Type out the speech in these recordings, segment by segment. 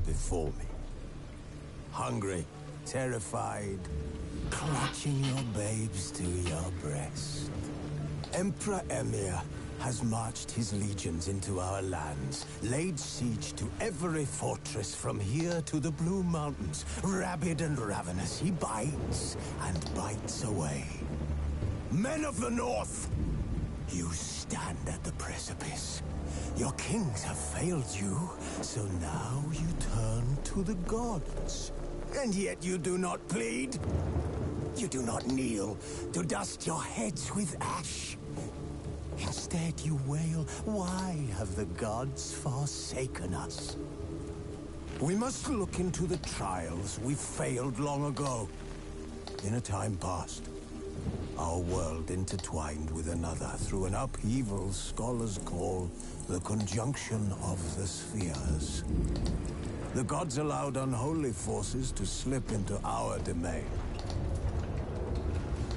before me. Hungry, terrified, clutching your babes to your breast. Emperor Emir has marched his legions into our lands, laid siege to every fortress from here to the Blue Mountains. Rabid and ravenous, he bites and bites away. Men of the North, you stand at the precipice. Your kings have failed you, so now you turn to the gods. And yet you do not plead. You do not kneel to dust your heads with ash. Instead you wail, why have the gods forsaken us? We must look into the trials we failed long ago. In a time past, our world intertwined with another through an upheaval scholars call the conjunction of the spheres. The gods allowed unholy forces to slip into our domain.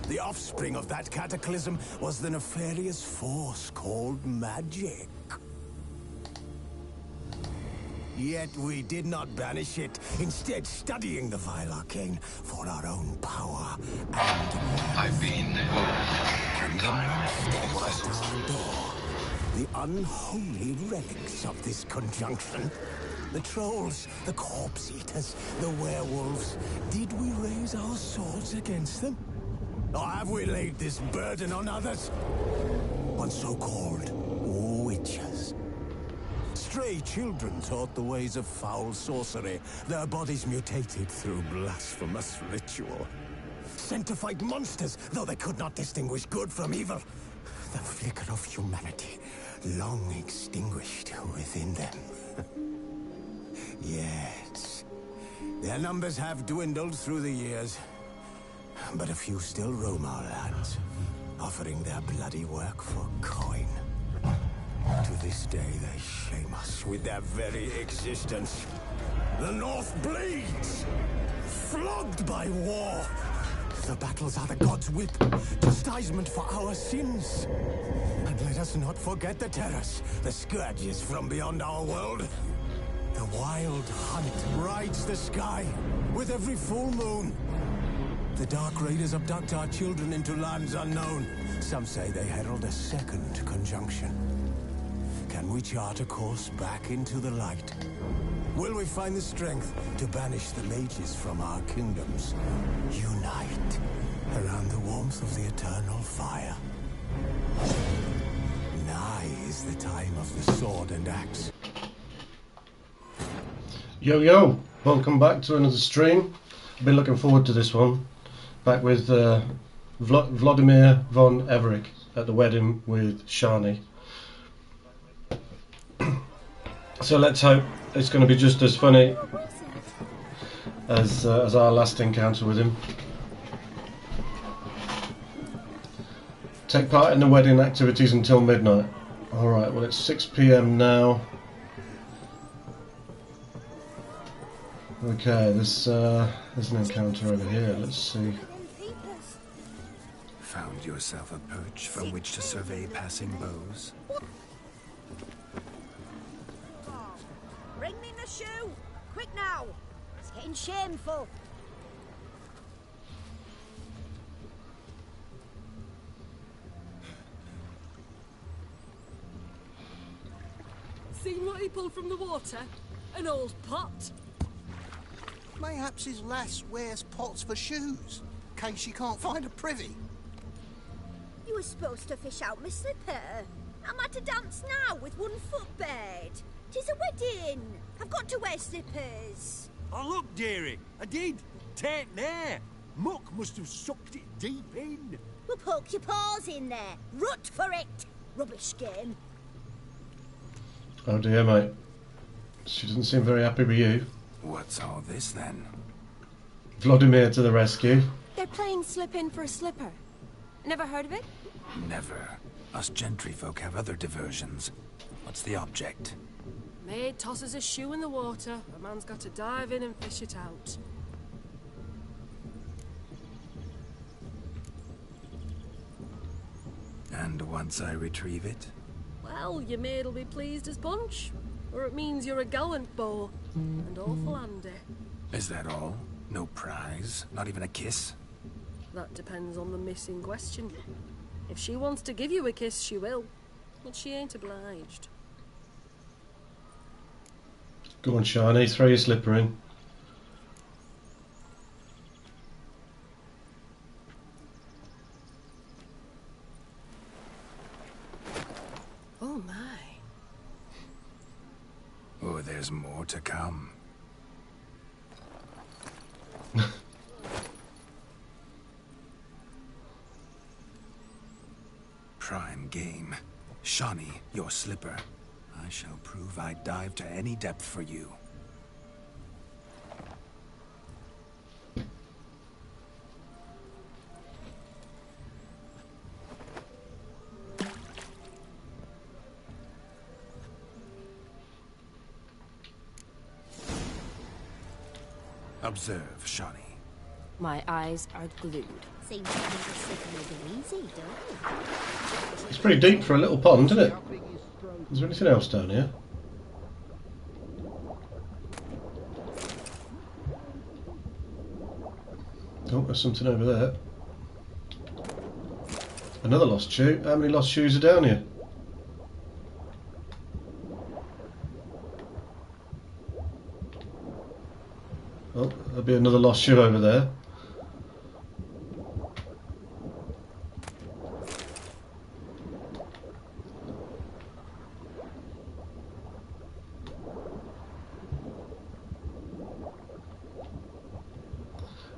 The offspring of that cataclysm was the nefarious force called magic. Yet we did not banish it, instead studying the vile arcane for our own power and I've been and the monsters at our door. The unholy relics of this conjunction. The trolls, the corpse eaters, the werewolves. Did we raise our swords against them? Or have we laid this burden on others? On so-called witches. Stray children taught the ways of foul sorcery, their bodies mutated through blasphemous ritual. Sent to fight monsters, though they could not distinguish good from evil. The flicker of humanity, long extinguished within them. Yes, their numbers have dwindled through the years. But a few still roam our lands, offering their bloody work for coin. To this day, they shame us with their very existence. The North bleeds, flogged by war. The battles are the gods' whip, chastisement for our sins. And let us not forget the terrors, the scourges from beyond our world. The wild hunt rides the sky with every full moon. The Dark Raiders abduct our children into lands unknown. Some say they herald a second conjunction. Can we chart a course back into the light? Will we find the strength to banish the mages from our kingdoms? Unite around the warmth of the eternal fire. Nigh is the time of the sword and axe. Yo, welcome back to another stream. I've been looking forward to this one. Back with Vlodimir von Everik at the wedding with Shani. So let's hope it's going to be just as funny as our last encounter with him. Take part in the wedding activities until midnight. Alright, well it's 6 PM now. Okay, there's an encounter over here. Let's see. Found yourself a perch from which to survey passing bows? Bring me the shoe! Quick now! It's getting shameful. Seen what he pulled from the water? An old pot? Mayhaps his lass wears pots for shoes, in case she can't find a privy. You were supposed to fish out my slipper. I'm at a dance now with one foot bared. 'Tis a wedding. I've got to wear slippers. Oh, look, dearie, I did. Take there. Muck must have sucked it deep in. Well, poke your paws in there. Rut for it. Rubbish game. Oh dear, mate. She doesn't seem very happy with you. What's all this then? Vlodimir to the rescue. They're playing slip in for a slipper. Never heard of it? Never. Us gentry folk have other diversions. What's the object? Maid tosses a shoe in the water. A man's got to dive in and fish it out. And once I retrieve it? Well, your maid'll be pleased as punch. Or it means you're a gallant beau. And awful handy. Is that all? No prize? Not even a kiss? That depends on the miss in question. If she wants to give you a kiss, she will. But she ain't obliged. Go on, Shani, throw your slipper in. Oh my. Oh, there's more to come. Prime game. Shani, your slipper. I shall prove I'd dive to any depth for you. Observe, Shani. My eyes are glued. Seems to make the slipping a bit easy, don't it? It's pretty deep for a little pond, isn't it? Is there anything else down here? Oh, there's something over there. Another lost shoe. How many lost shoes are down here? Oh, there'll be another lost shoe over there.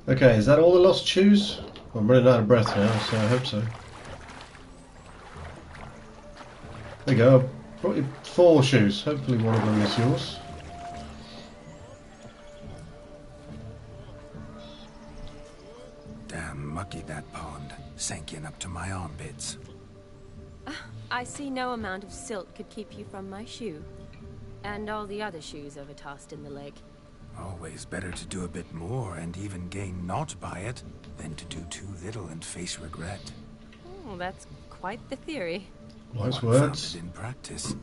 Okay, is that all the lost shoes? I'm running out of breath now, so I hope so. There you go, I brought you 4 shoes. Hopefully one of them is yours. Damn mucky, that pond. Sank in up to my armpits. I see no amount of silt could keep you from my shoe. And all the other shoes overtossed in the lake. Always better to do a bit more and even gain naught by it than to do too little and face regret. Oh, that's quite the theory. Wise One words. founded in practice.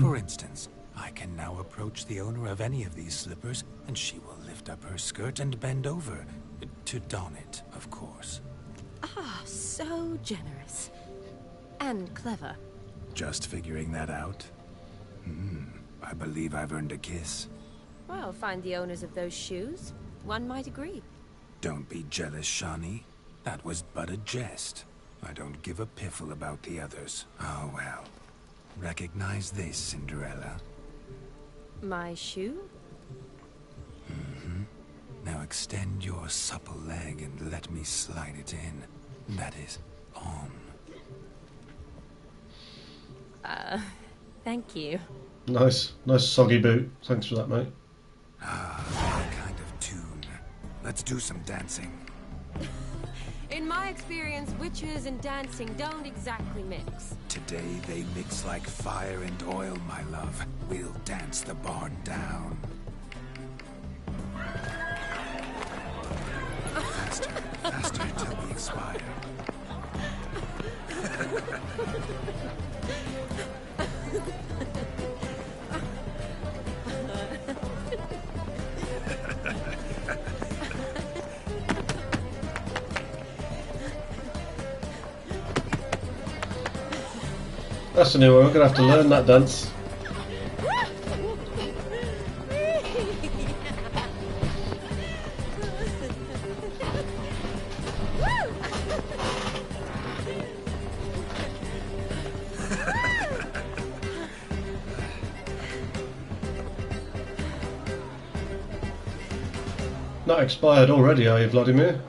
For instance, I can now approach the owner of any of these slippers, and she will lift up her skirt and bend over. To don it, of course. Ah, so generous. And clever. Just figuring that out? I believe I've earned a kiss. Well, find the owners of those shoes. One might agree. Don't be jealous, Shani. That was but a jest. I don't give a piffle about the others. Oh well. Recognize this, Cinderella. My shoe? Now extend your supple leg and let me slide it in. That is, on. Thank you. Nice soggy boot. Thanks for that, mate. That kind of tune. Let's do some dancing. In my experience, witches and dancing don't exactly mix. Today they mix like fire and oil, my love. We'll dance the barn down. Faster, faster till we expire. That's a new one. I'm gonna have to learn that dance. Not expired already, are you, Vlodimir?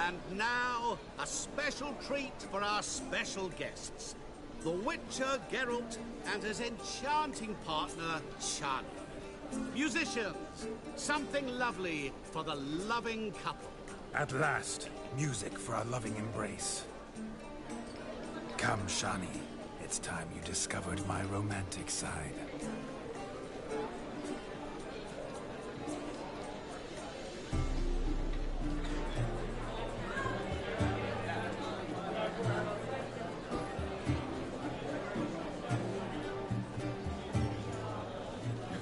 And now, a special treat for our special guests. The Witcher Geralt and his enchanting partner, Shani. Musicians, something lovely for the loving couple. At last, music for our loving embrace. Come, Shani. It's time you discovered my romantic side.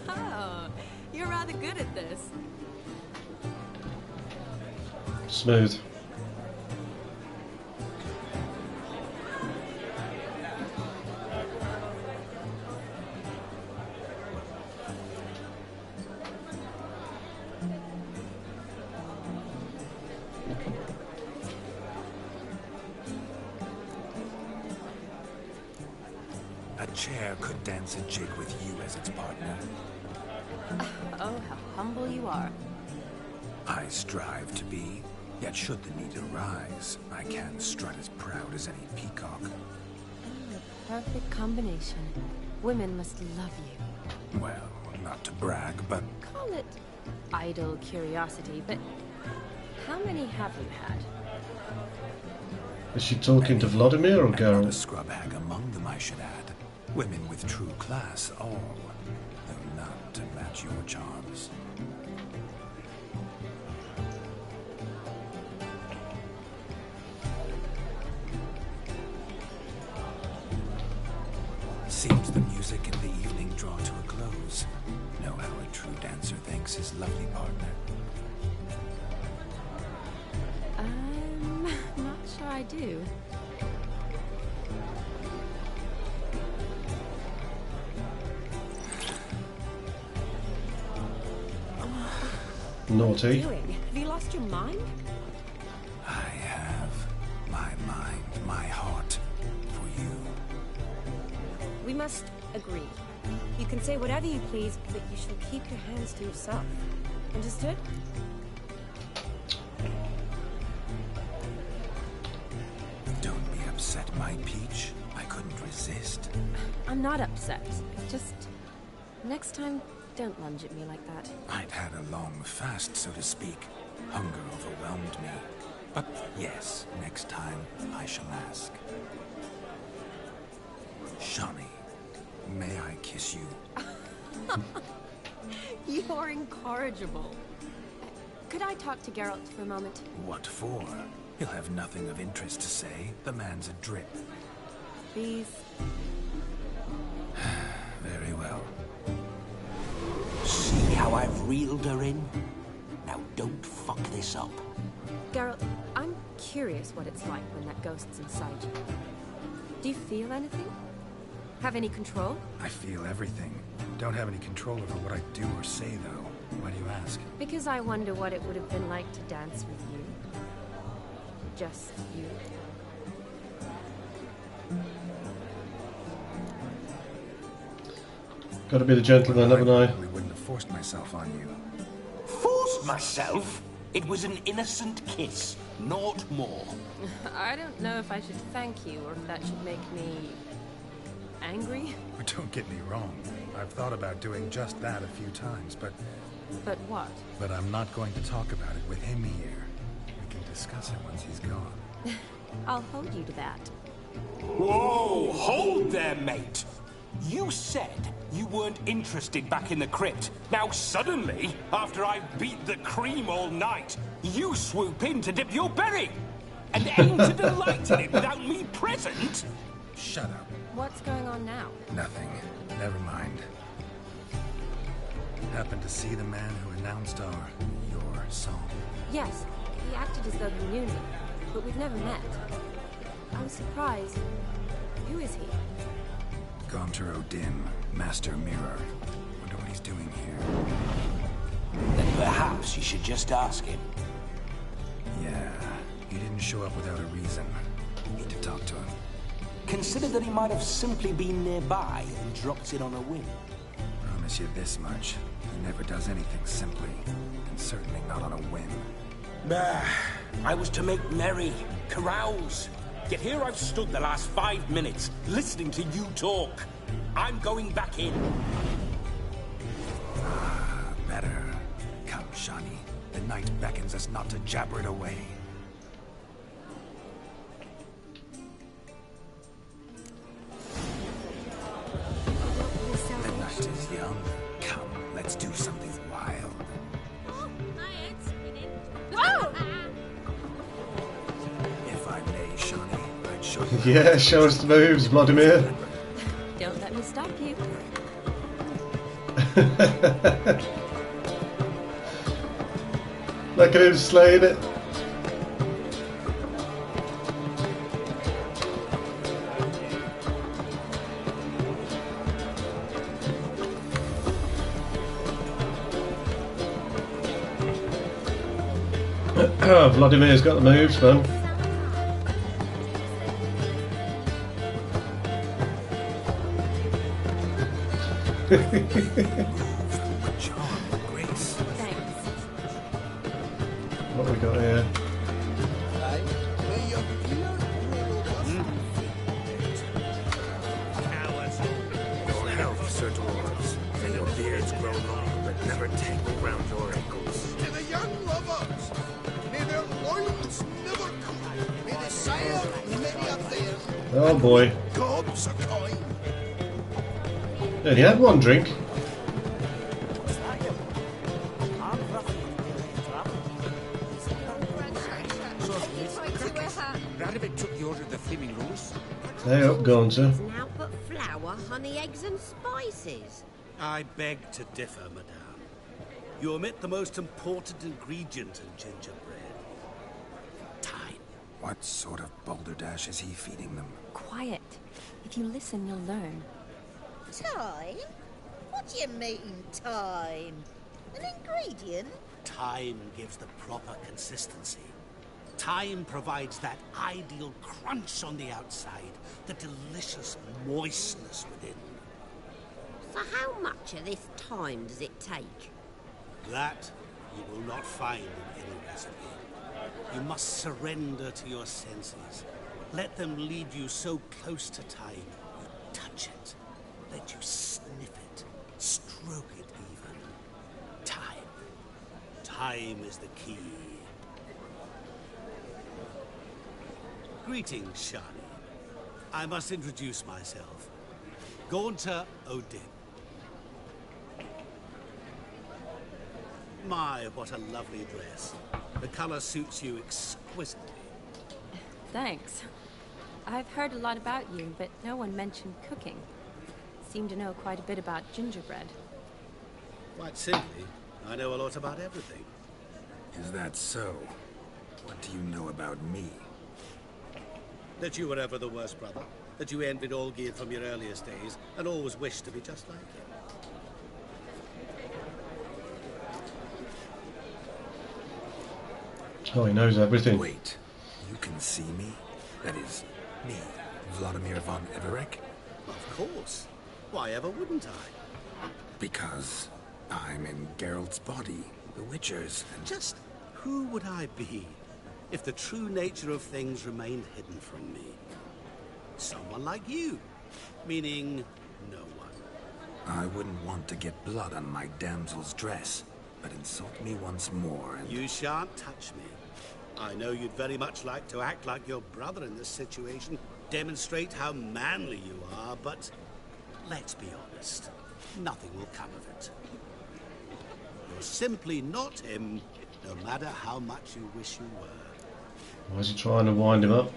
Oh, your good at this. Smooth. A chair could dance a jig with you as its partner. Oh, how humble you are. I strive to be, yet should the need arise, I can strut as proud as any peacock. The perfect combination. Women must love you. Well, not to brag, but Call it idle curiosity, but how many have you had? Is she talking to Vlodimir or and not a Geralt? scrub hag among them, I should add. Women with true class, all, though not to match your charms. Seems the music and the evening draw to a close. Know how a true dancer thanks his lovely partner. I'm not sure I do. Naughty. Doing? Have you lost your mind? I have my mind, my heart for you. We must agree. You can say whatever you please, but you shall keep your hands to yourself. Understood? Don't be upset, my peach. I couldn't resist. I'm not upset. Just next time, don't lunge at me like that. I'd had a long fast, so to speak. Hunger overwhelmed me. But yes, next time I shall ask. Shani, may I kiss you? You're incorrigible. Could I talk to Geralt for a moment? What for? He'll have nothing of interest to say. The man's adrip. Please? Very well. See how I've reeled her in? Now don't fuck this up. Geralt, I'm curious what it's like when that ghost's inside you. Do you feel anything? Have any control? I feel everything. Don't have any control over what I do or say, though. Why do you ask? Because I wonder what it would have been like to dance with you. Just you. Gotta be the gentleman, haven't I? probably wouldn't have forced myself on you. Forced myself? It was an innocent kiss, naught more. I don't know if I should thank you or if that should make me angry. Don't get me wrong. I've thought about doing just that a few times, but what? I'm not going to talk about it with him here. We can discuss it once he's gone. I'll hold you to that. Whoa, hold there, mate. You said you weren't interested back in the crypt. Now suddenly, after I've beat the cream all night, you swoop in to dip your berry and aim to delight in it without me present? Shut up. What's going on now? Nothing. Never mind. Happened to see the man who announced your song. Yes, he acted as though he knew me, but we've never met. I was surprised. Who is he? Gaunter Dim, Master Mirror. Wonder what he's doing here. Then perhaps you should just ask him. Yeah, he didn't show up without a reason. Need to talk to him. Consider that he might have simply been nearby and dropped in on a whim. Promise you this much. He never does anything simply, and certainly not on a whim. I was to make merry, carouse. Yet here I've stood the last 5 minutes, listening to you talk. I'm going back in. Better. Come, Shani. The night beckons us not to jabber it away. The night is young. Come, let's do something wild. My head's spinning. Whoa! If I may, Shani, I'd show you. Yeah, show us the moves, Vlodimir. Don't let me stop you. Look at him slaying it. Vlodimir's got the moves, man. What we got here? Your health, Sir Dwarves. May your beards grow long, but never tangle round your ankles. To the young lovers, may their loins never cool. May the sire many of theirs. Oh boy. Gods are kind. Yeah, he had one drink. Radovich took the order of the Flaming Rose. Hey up, Gaunter. Now but flour, honey, eggs and spices. I beg to differ, madame. You omit the most important ingredient in gingerbread. Time. What sort of balderdash is he feeding them? Quiet. If you listen, you'll learn. Time? What do you mean, time? An ingredient? Time gives the proper consistency. Time provides that ideal crunch on the outside, the delicious moistness within. So how much of this time does it take? That you will not find in any recipe. You must surrender to your senses. Let them lead you so close to time, you touch it. Let you sniff it, stroke it even. Time. Time is the key. Greetings, Shani. I must introduce myself. Gaunter Odin. My, what a lovely dress. The color suits you exquisitely. Thanks. I've heard a lot about you, but no one mentioned cooking. Seem to know quite a bit about gingerbread. Quite simply, I know a lot about everything. Is that so? What do you know about me? That you were ever the worst brother. That you envied Olgierd from your earliest days, and always wished to be just like him. Oh, he knows everything. Wait, you can see me? That is, me, Vlodimir von Everec? Of course. Why ever wouldn't I? Because I'm in Geralt's body, the Witcher's, and Just who would I be if the true nature of things remained hidden from me? Someone like you. Meaning, no one. I wouldn't want to get blood on my damsel's dress, but insult me once more and... You shan't touch me. I know you'd very much like to act like your brother in this situation, demonstrate how manly you are, but let's be honest, nothing will come of it. You're simply not him, no matter how much you wish you were. Why is he trying to wind him up?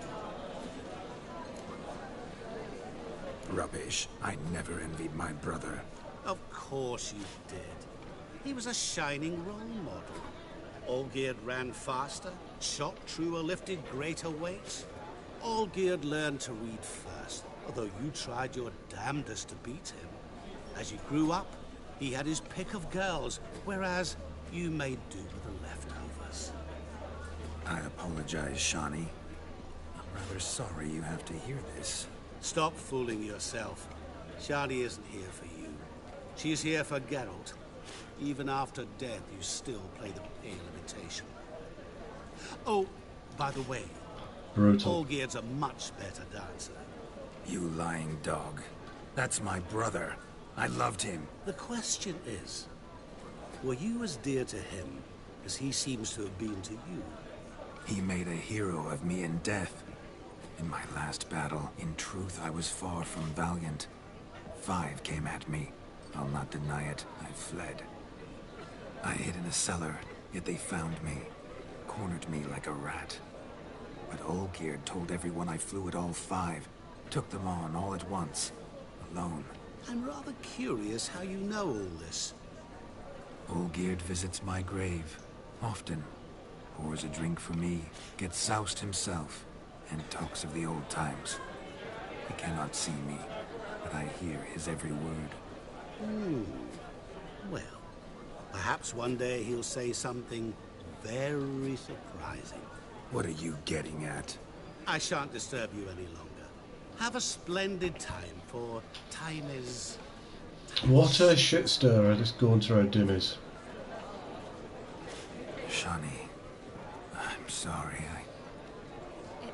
Rubbish. I never envied my brother. Of course you did. He was a shining role model. Olgierd ran faster, shot truer, lifted greater weights. Olgierd learned to read first, although you tried your damnedest to beat him. As you grew up, he had his pick of girls, whereas you made do with the leftovers. I apologize, Shani. I'm rather sorry you have to hear this. Stop fooling yourself. Shani isn't here for you. She's here for Geralt. Even after death, you still play the pale imitation. Oh, by the way, Brutal. Olgierd's a much better dancer. You lying dog. That's my brother. I loved him. The question is, were you as dear to him as he seems to have been to you? He made a hero of me in death. In my last battle, in truth, I was far from valiant. 5 came at me. I'll not deny it. I fled. I hid in a cellar, yet they found me. Cornered me like a rat. But Olgierd told everyone I flew at all 5. Took them on all at once. Alone. I'm rather curious how you know all this. Olgierd visits my grave. Often. pours a drink for me, gets soused himself, and talks of the old times. He cannot see me, but I hear his every word. Well, perhaps one day he'll say something very surprising. What are you getting at? I shan't disturb you any longer. Have a splendid time, for time is... What a shit stirrer this Gaunt's Road dim is. Shani, I'm sorry.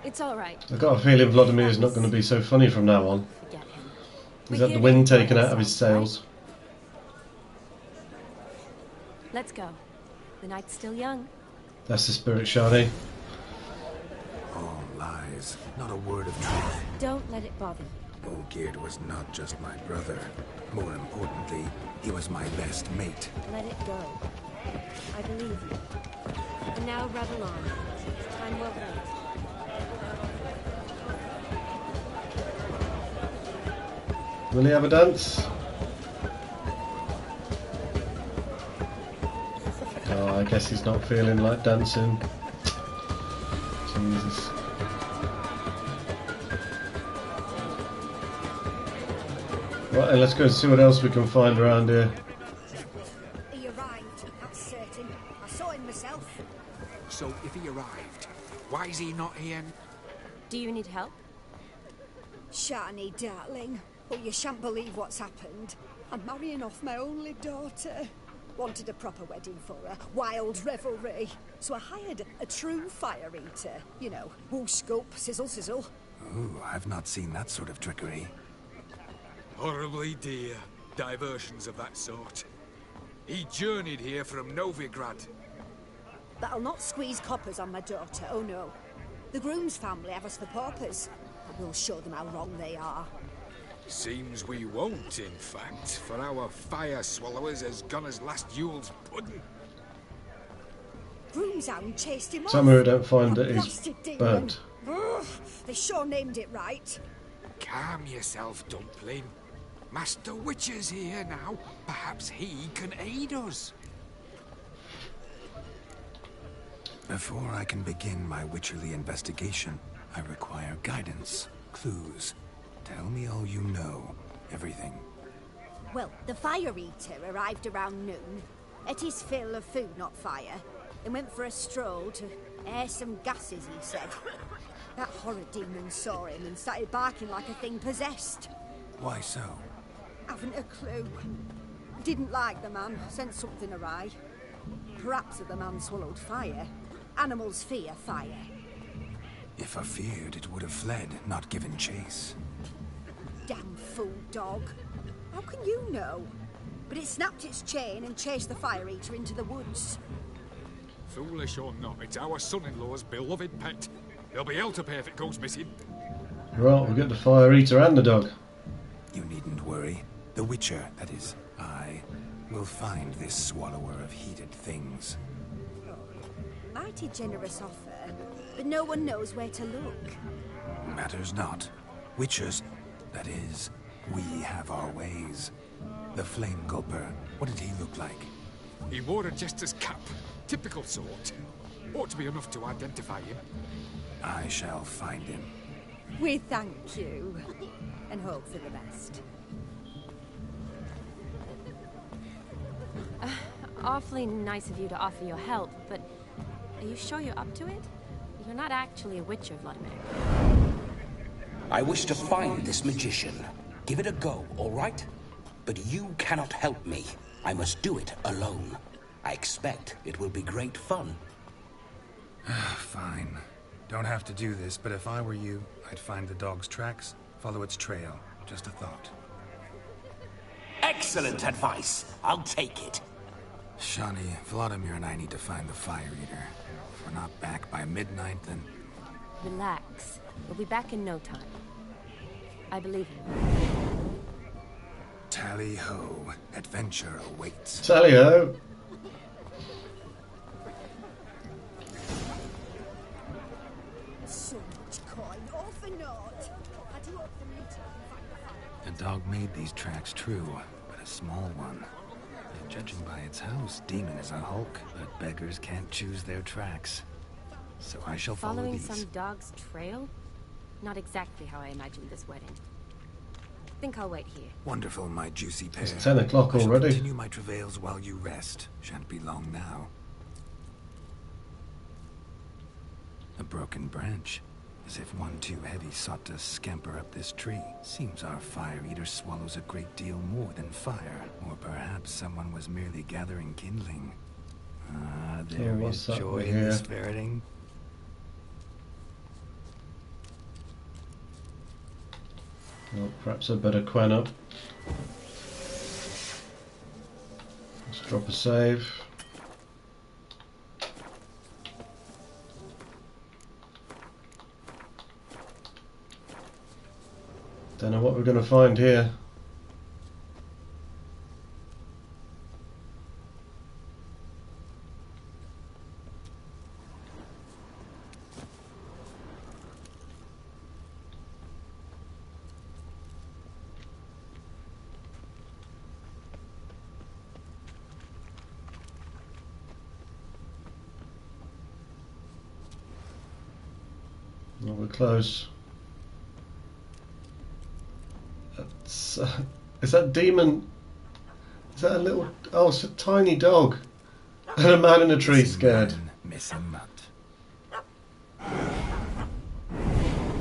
It's all right. I've got a feeling Vlodimir's not going to be so funny from now on. Forget him. He's had the wind taken out of his sails. Let's go. The night's still young. That's the spirit, Shani. All lies, not a word of truth. Don't let it bother you. Olgierd was not just my brother. More importantly, he was my best mate. Let it go. I believe you. And now revel on. It's time well spent. Will he have a dance? Oh, I guess he's not feeling like dancing. Jesus. Right, let's go and see what else we can find around here. He arrived, that's certain. I saw him myself. So if he arrived, why is he not here? Do you need help? Shani, darling. Oh, you shan't believe what's happened. I'm marrying off my only daughter. Wanted a proper wedding for her. Wild revelry. So I hired a true fire eater. You know, whoosh, scope, sizzle, sizzle. Ooh, I've not seen that sort of trickery. Horribly dear diversions of that sort. He journeyed here from Novigrad. That'll not squeeze coppers on my daughter, oh no. The groom's family have us for paupers. But we'll show them how wrong they are. Seems we won't, in fact, for our fire swallowers has gone as last Yule's pudding. Groom's hound chased him off. Somewhere I don't find A that he's blasted demon. burnt. Ugh, they sure named it right. Calm yourself, Dumpling. Master Witcher's here now. Perhaps he can aid us. Before I can begin my witcherly investigation, I require guidance, clues. Tell me all you know. Everything. Well, the fire eater arrived around noon. Ate his fill of food, not fire. Then went for a stroll to air some gases, he said. That horrid demon saw him and started barking like a thing possessed. Why so? Haven't a clue. Didn't like the man, sent something awry. Perhaps if the man swallowed fire. Animals fear fire. If I feared, it would have fled, not given chase. Damn fool dog. How can you know? But it snapped its chain and chased the fire eater into the woods. Foolish or not, it's our son-in-law's beloved pet. There'll be hell to pay if it goes missing. Right, we'll get the fire eater and the dog. You needn't worry. The Witcher, that is, I, will find this swallower of heated things. Mighty generous offer, but no one knows where to look. Matters not. Witchers, that is, we have our ways. The Flame Gulper, what did he look like? He wore a jester's cap. Typical sort. Ought to be enough to identify him. I shall find him. We thank you, and hope for the best. Awfully nice of you to offer your help, but are you sure you're up to it? You're not actually a witcher, Vlodimir. I wish to find this magician. Give it a go, all right? But you cannot help me. I must do it alone. I expect it will be great fun. Fine. Don't have to do this, but if I were you, I'd find the dog's tracks, follow its trail. Just a thought. Excellent advice. I'll take it. Shani, Vlodimir and I need to find the fire eater. If we're not back by midnight, then... Relax. We'll be back in no time. I believe you. Tally-ho. Adventure awaits. Tally-ho. So much coin, all for naught. I do hope the meter can find the fire. The dog made these tracks true, but a small one. And judging by its house, Demon is a hulk, but beggars can't choose their tracks. So I shall follow Following these. some dog's trail? Not exactly how I imagined this wedding. Think I'll wait here. Wonderful, my juicy pair. It's 10 o'clock I shall already. continue my travails while you rest. Shan't be long now. A broken branch. As if one too heavy sought to scamper up this tree. Seems our fire eater swallows a great deal more than fire. Or perhaps someone was merely gathering kindling. Ah, there is joy in this ferreting. Well, perhaps I'd better quen up. Let's drop a save. Don't know what we're going to find here. Well, we're close. Is that demon? Is that a little? Oh, it's a tiny dog, and a man in a tree scared. Miss a mutt.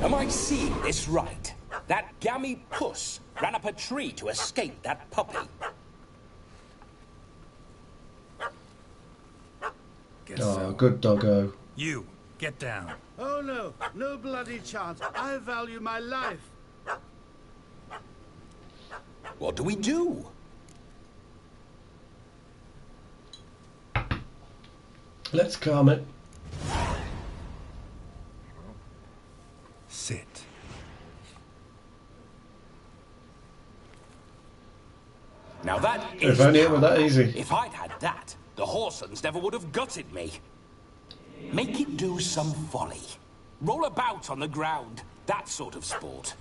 Am I seeing this right? That gammy puss ran up a tree to escape that puppy. Oh, good doggo. You, get down. Oh no, no bloody chance. I value my life. What do we do? Let's calm it. Sit. Now that is If only it were that easy. If I'd had that, the Horsons never would have gutted me. Make it do some folly. Roll about on the ground. That sort of sport.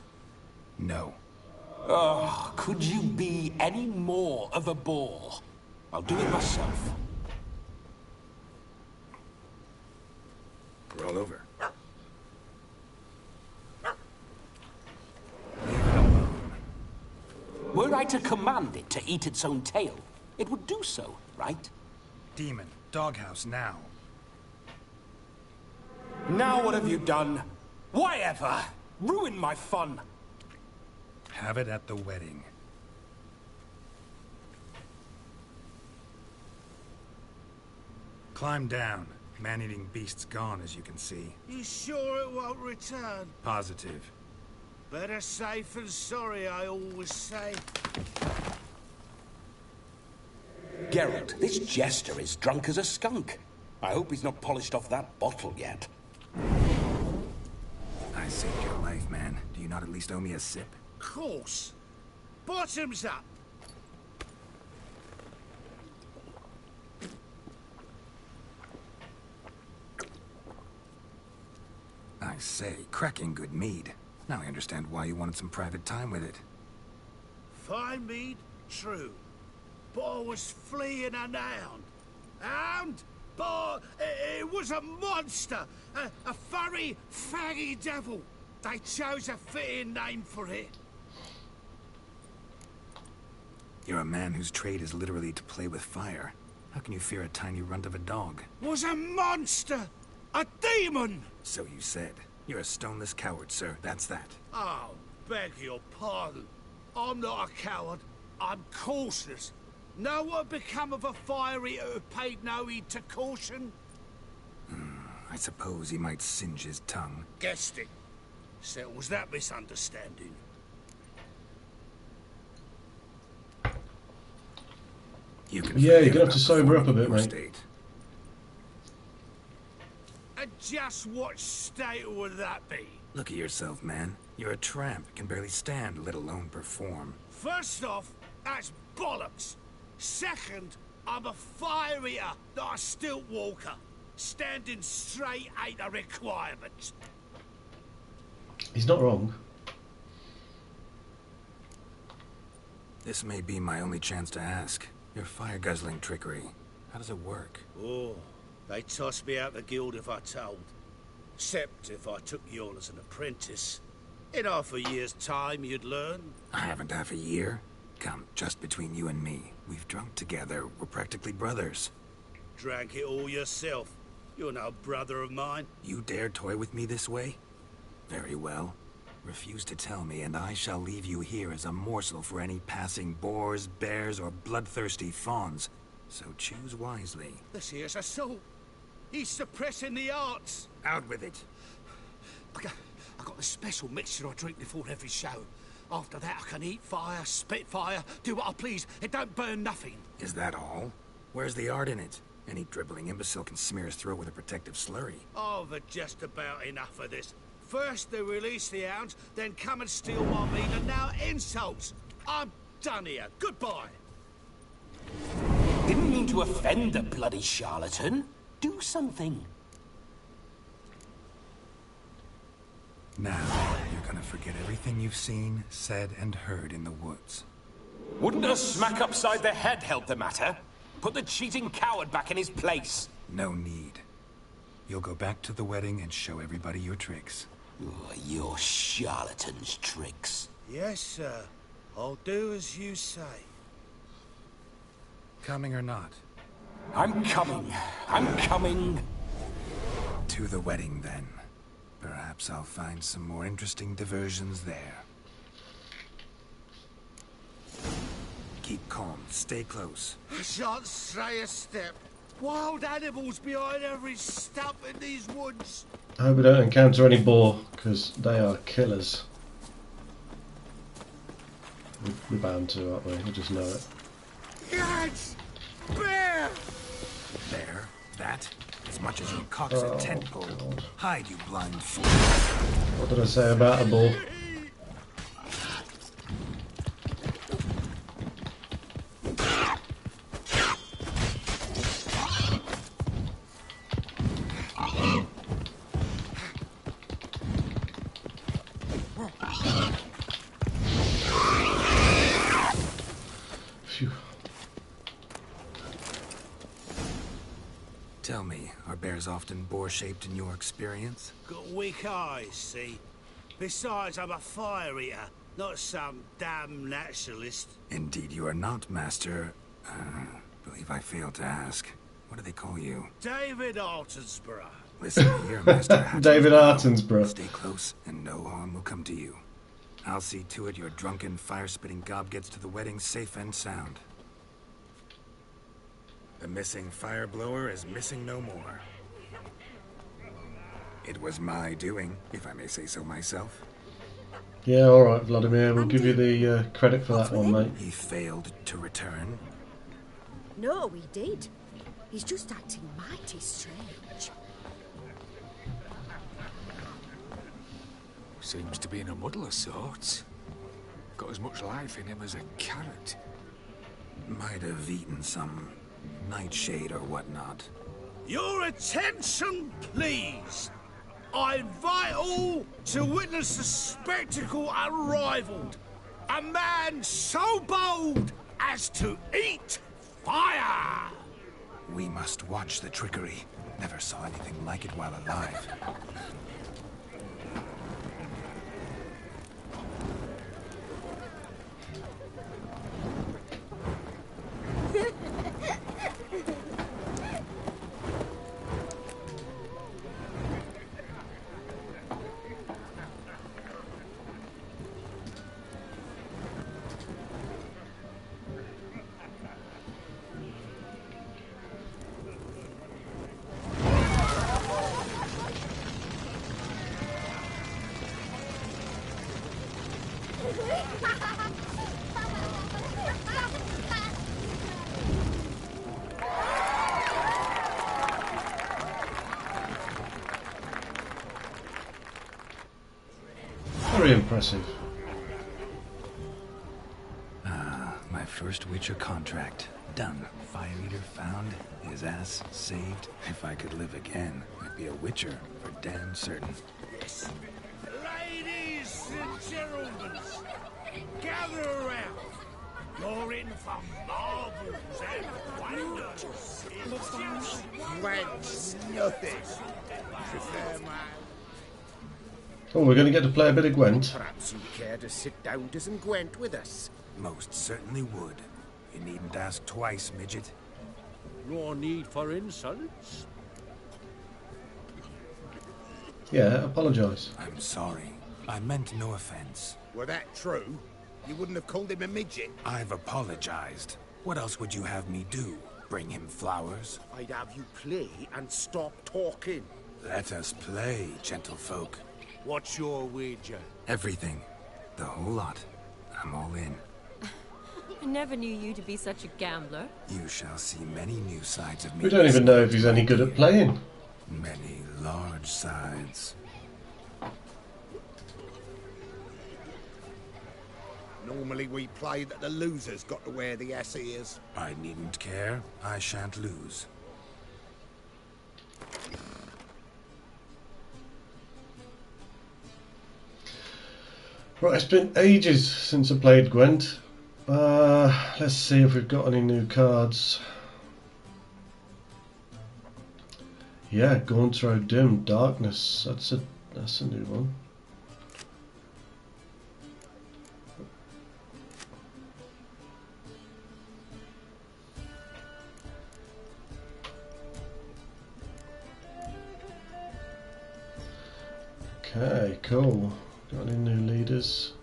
No. Oh, could you be any more of a bore? I'll do it myself. Roll over. Were I to command it to eat its own tail, it would do so, right? Demon, doghouse now. Now what have you done? Why ever? Ruined my fun. Have it at the wedding. Climb down. Man-eating beast's gone, as you can see. You sure it won't return? Positive. Better safe than sorry, I always say. Geralt, this jester is drunk as a skunk. I hope he's not polished off that bottle yet. I saved your life, man. Do you not at least owe me a sip? Course. Bottoms up. I say, cracking good mead. Now I understand why you wanted some private time with it. Fine mead, true. But I was fleeing an hound. Hound? But it was a monster. A furry, faggy devil. They chose a fitting name for it. You're a man whose trade is literally to play with fire. How can you fear a tiny runt of a dog? Was a monster. A demon. So you said. You're a stoneless coward, sir. That's that. Oh, beg your pardon. I'm not a coward. I'm cautious. Know what become of a fire eater who paid no heed to caution? I suppose he might singe his tongue. Guessed it. Settles that misunderstanding. You can Yeah, you're gonna have to sober up a bit, mate. State. And just what state would that be? Look at yourself, man. You're a tramp, can barely stand, let alone perform. First off, that's bollocks. Second, I'm a fire eater, not a stilt walker. Standing straight ain't a requirement. He's not wrong. This may be my only chance to ask. Your fire-guzzling trickery. How does it work? Oh, they toss me out the guild if I told. Except if I took you on as an apprentice. In half a year's time, you'd learn. I haven't half a year. Come, just between you and me. We've drunk together. We're practically brothers. Drank it all yourself. You're no brother of mine. You dare toy with me this way? Very well. Refuse to tell me, and I shall leave you here as a morsel for any passing boars, bears, or bloodthirsty fawns. So choose wisely. This here's assault. He's suppressing the arts. Out with it. I got a special mixture I drink before every show. After that, I can eat fire, spit fire, do what I please. It don't burn nothing. Is that all? Where's the art in it? Any dribbling imbecile can smear his throat with a protective slurry. I've had just about enough of this. First they release the hounds, then come and steal my meat, and now insults. I'm done here. Goodbye. Didn't mean to offend the bloody charlatan. Do something. Now, you're gonna forget everything you've seen, said, and heard in the woods. Wouldn't a smack upside the head help the matter? Put the cheating coward back in his place. No need. You'll go back to the wedding and show everybody your tricks. Oh, your charlatan's tricks. Yes, sir. I'll do as you say. Coming or not? I'm coming. I'm coming. To the wedding, then. Perhaps I'll find some more interesting diversions there. Keep calm. Stay close. I shan't stray a step. Wild animals behind every stump in these woods. I hope we don't encounter any boar, because they are killers. We're bound to, aren't we? We just know it. Yes! Bear! Bear? That? As much as you cocks a tent pole. God. Hide, you blind fool. What did I say about a bull? Phew. Tell me, are bears often boar-shaped in your experience? Got weak eyes, see? Besides, I'm a fire eater, not some damn naturalist. Indeed you are not, Master. Believe I failed to ask. What do they call you? David Altonsborough. Listen here, Master. David Artensborough. Stay close, and no harm will come to you. I'll see to it your drunken, fire-spitting gob gets to the wedding safe and sound. The missing fire blower is missing no more. It was my doing, if I may say so myself. Yeah, alright, Vlodimir. We'll give you the credit for that one, mate. He failed to return. No, he did. He's just acting mighty strange. Seems to be in a muddle of sorts. Got as much life in him as a carrot. Might have eaten some nightshade or whatnot. Your attention, please. I invite all to witness a spectacle unrivaled. A man so bold as to eat fire. We must watch the trickery. Never saw anything like it while alive. Very impressive. My first Witcher contract. Done. Fire Eater found. His ass saved. If I could live again, I'd be a Witcher for damn certain. Yes. Ladies and gentlemen, gather around. You're in for marvels and wonders. Gwent's nothing. Prefer my Oh, we're going to get to play a bit of Gwent. Perhaps you'd care to sit down to some Gwent with us. Most certainly would. You needn't ask twice, midget. No need for insults. Yeah, apologise. I'm sorry. I meant no offence. Were that true? You wouldn't have called him a midget. I've apologized. What else would you have me do? Bring him flowers? I'd have you play and stop talking. Let us play, gentlefolk. What's your wager? Everything. The whole lot. I'm all in. I never knew you to be such a gambler. You shall see many new sides of me. We don't even know if he's any good at playing. Many large sides. Normally we play that the loser's got to wear the ass ears. I needn't care. I shan't lose. Right, it's been ages since I played Gwent. Let's see if we've got any new cards. Yeah, Gauntro Dim Darkness. That's a new one. Okay, cool. Got any new leaders?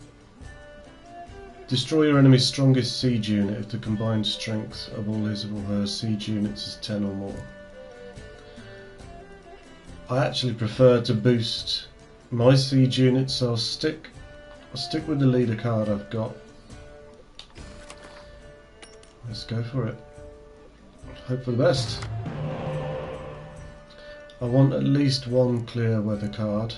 Destroy your enemy's strongest siege unit if the combined strength of all his or her siege units is 10 or more. I actually prefer to boost my siege units, so I'll stick with the leader card I've got. Let's go for it. Hope for the best. I want at least one clear weather card.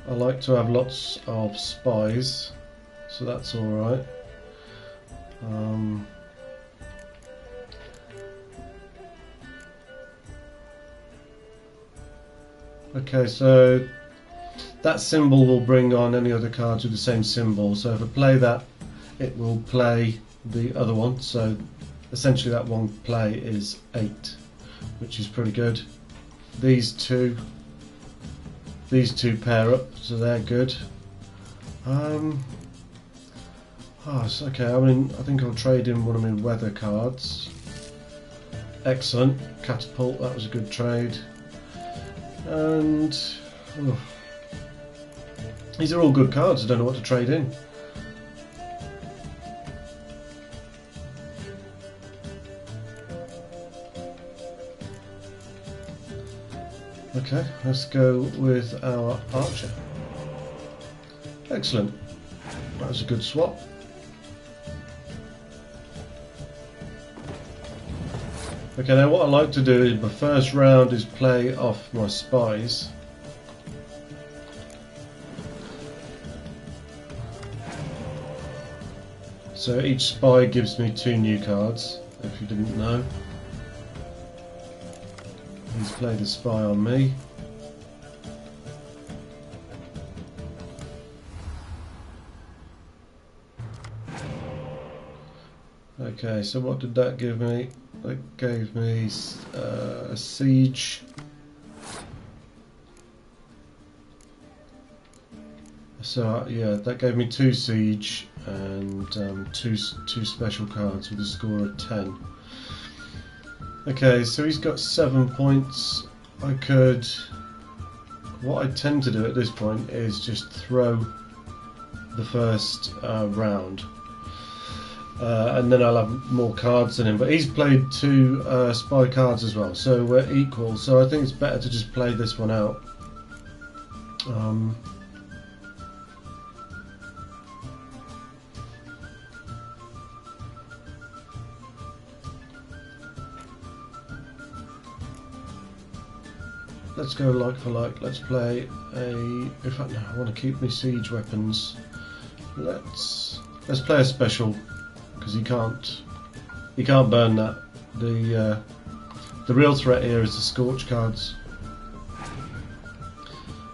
I like to have lots of spies, so that's alright. Okay, so that symbol will bring on any other cards with the same symbol, so if I play that, it will play the other one, so essentially that one play is 8, which is pretty good. These two pair up, so they're good. It's okay. I mean, I think I'll trade in one of my weather cards. Excellent. Catapult, that was a good trade. And these are all good cards. I don't know what to trade in. Okay, let's go with our archer. Excellent. That was a good swap. Okay, now what I like to do is my first round is play off my spies. So each spy gives me 2 new cards, if you didn't know. He's played a spy on me. Okay, so what did that give me? That gave me a siege. So yeah, that gave me 2 siege and two special cards with a score of 10. Okay, so he's got 7 points. What I tend to do at this point is just throw the first round. And then I'll have more cards than him. But he's played 2 spy cards as well, so we're equal. So I think it's better to just play this one out. Let's go like for like. Let's play a. In fact, no, I want to keep my siege weapons. Let's play a special. Because he can't burn that. The real threat here is the Scorch cards.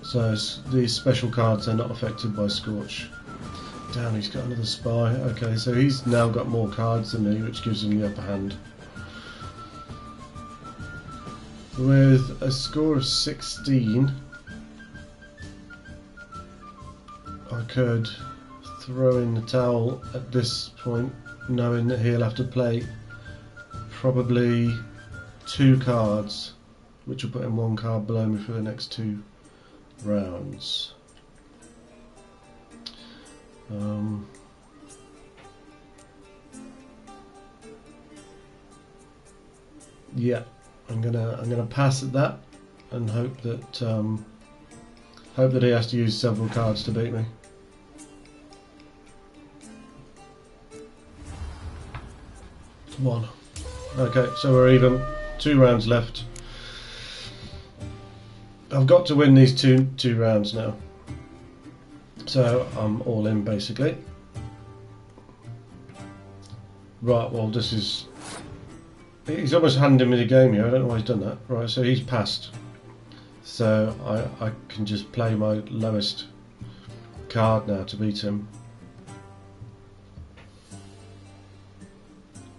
So these special cards are not affected by Scorch. Damn, he's got another spy. Okay, so he's now got more cards than me, which gives him the upper hand. With a score of 16, could throw in the towel at this point, knowing that he'll have to play probably 2 cards, which will put him 1 card below me for the next 2 rounds. Yeah, I'm gonna pass at that and hope that he has to use several cards to beat me. One. Okay, so we're even. 2 rounds left. I've got to win these two rounds now. So I'm all in basically. Right, well this is... He's almost handing me the game here, I don't know why he's done that. Right, so he's passed. So I can just play my lowest card now to beat him.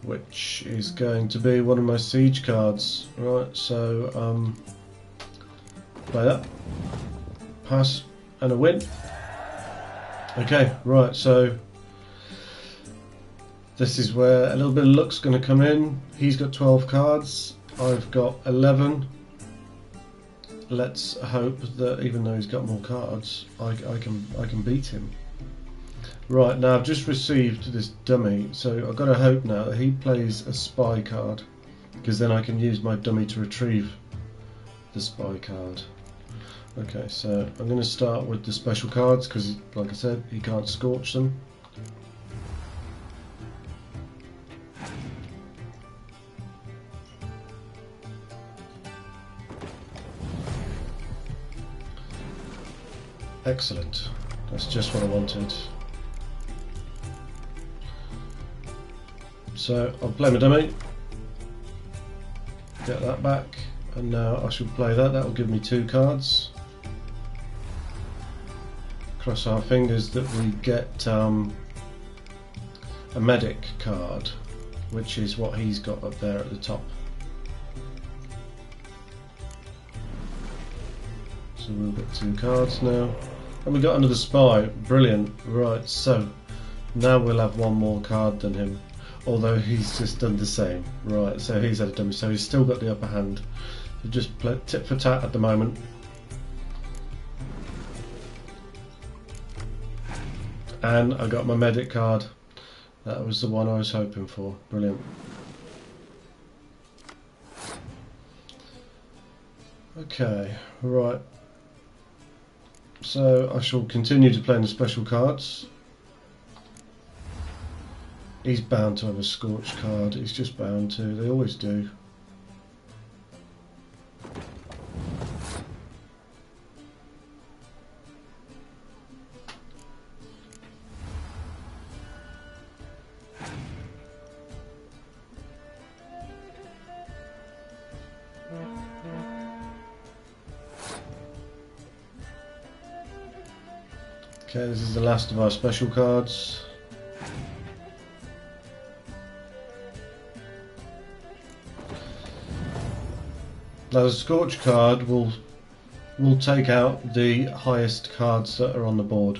Which is going to be one of my siege cards. Right, so play that. Pass and a win. Okay, right, so this is where a little bit of luck's going to come in. He's got 12 cards, I've got 11. Let's hope that even though he's got more cards, I can beat him. Right, now I've just received this dummy, so I've got to hope now that he plays a spy card, because then I can use my dummy to retrieve the spy card. Okay, so I'm going to start with the special cards, because like I said, he can't scorch them. Excellent, that's just what I wanted. So I'll play my dummy, get that back, and now I shall play that. That will give me 2 cards. Cross our fingers that we get a medic card, which is what he's got up there at the top. So we'll get 2 cards now. And we got another spy, brilliant. Right, so now we'll have 1 more card than him. Although he's just done the same. Right, so he's had a dummy, so he's still got the upper hand. So just play tit for tat at the moment. And I got my medic card. That was the one I was hoping for. Brilliant. Okay, right. So I shall continue to play in the special cards. He's bound to have a scorch card, he's just bound to, they always do. Okay, this is the last of our special cards. Now the Scorch card will take out the highest cards that are on the board.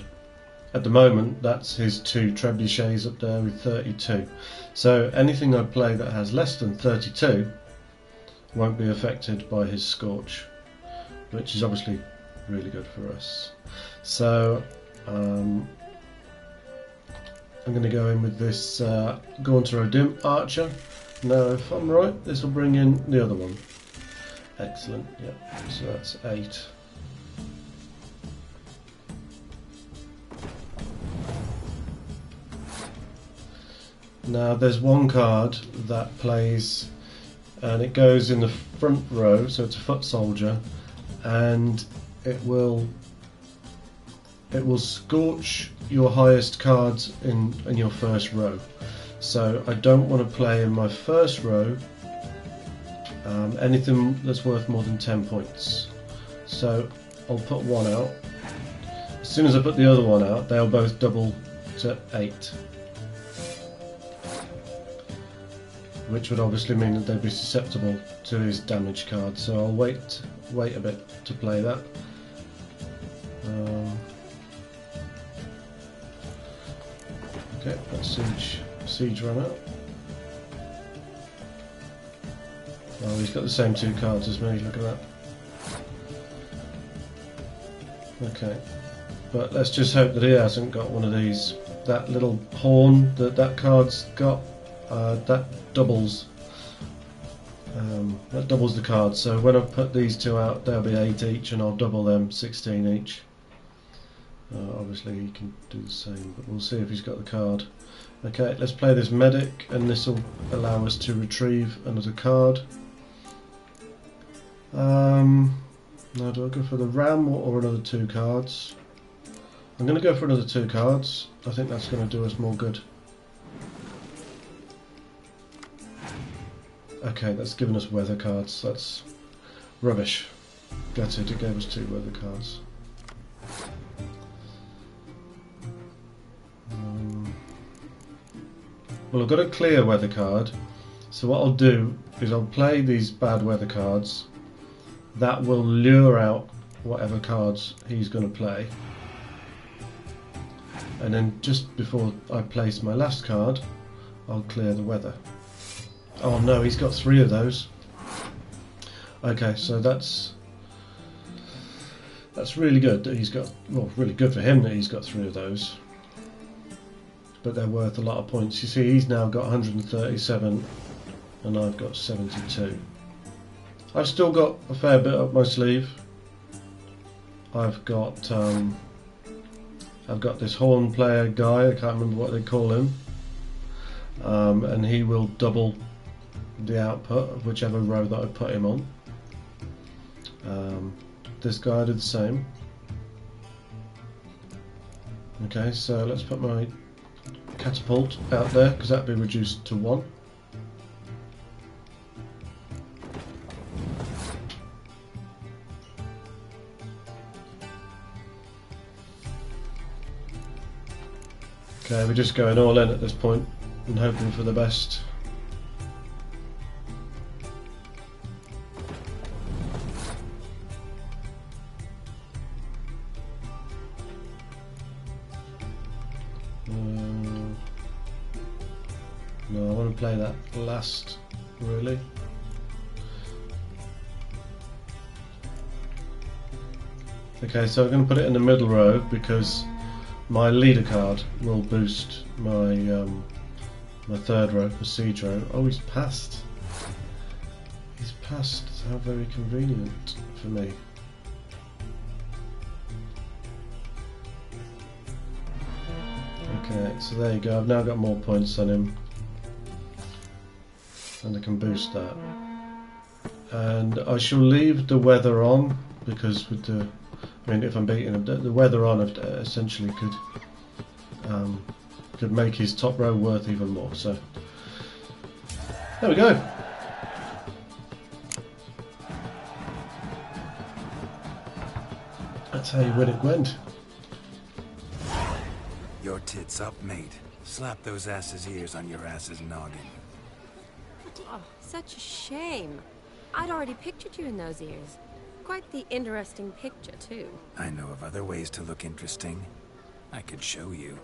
At the moment that's his 2 trebuchets up there with 32. So anything I play that has less than 32 won't be affected by his Scorch, which is obviously really good for us. So I'm going to go in with this Gauntero Archer. Now if I'm right, this will bring in the other one. Excellent, yeah, so that's 8. Now there's 1 card that plays, and it goes in the front row, so it's a foot soldier, and it will scorch your highest cards in your first row. So I don't want to play in my first row anything that's worth more than 10 points. So I'll put 1 out. As soon as I put the other one out, they'll both double to 8. Which would obviously mean that they'd be susceptible to his damage card. So I'll wait a bit to play that. Okay, that's siege run out. Oh, he's got the same 2 cards as me, look at that. Okay, but let's just hope that he hasn't got one of these. That little horn that card's got, that doubles. That doubles the card, so when I put these 2 out, they'll be 8 each, and I'll double them 16 each. Obviously he can do the same, but we'll see if he's got the card. Okay, let's play this medic, and this will allow us to retrieve another card. Now do I go for the ram or another 2 cards? I'm going to go for another 2 cards. I think that's going to do us more good. Okay, that's given us weather cards. That's rubbish. That's it, it gave us 2 weather cards. Well, I've got a clear weather card, so what I'll do is I'll play these bad weather cards. That will lure out whatever cards he's going to play. And then just before I place my last card, I'll clear the weather. Oh no, he's got 3 of those. Okay, so that's really good that he's got, well, really good for him that he's got 3 of those. But they're worth a lot of points. You see, he's now got 137 and I've got 72. I've still got a fair bit up my sleeve. I've got this horn player guy, I can't remember what they call him, and he will double the output of whichever row that I put him on. This guy did the same. Okay, so let's put my catapult out there because that'd be reduced to 1. Okay, we're just going all in at this point and hoping for the best. No, I want to play that last, really. Okay, so I'm going to put it in the middle row because my leader card will boost my my 3rd row, the siege row. Oh, he's passed. He's passed. How very convenient for me. Okay, so there you go. I've now got more points than him, and I can boost that. And I shall leave the weather on because with the, I mean, if I'm beating him, the weather on essentially could make his top row worth even more. So there we go. That's how you win at Gwent. Your tits up, mate. Slap those asses' ears on your ass's noggin. Oh, such a shame. I'd already pictured you in those ears. Quite the interesting picture, too. I know of other ways to look interesting. I could show you.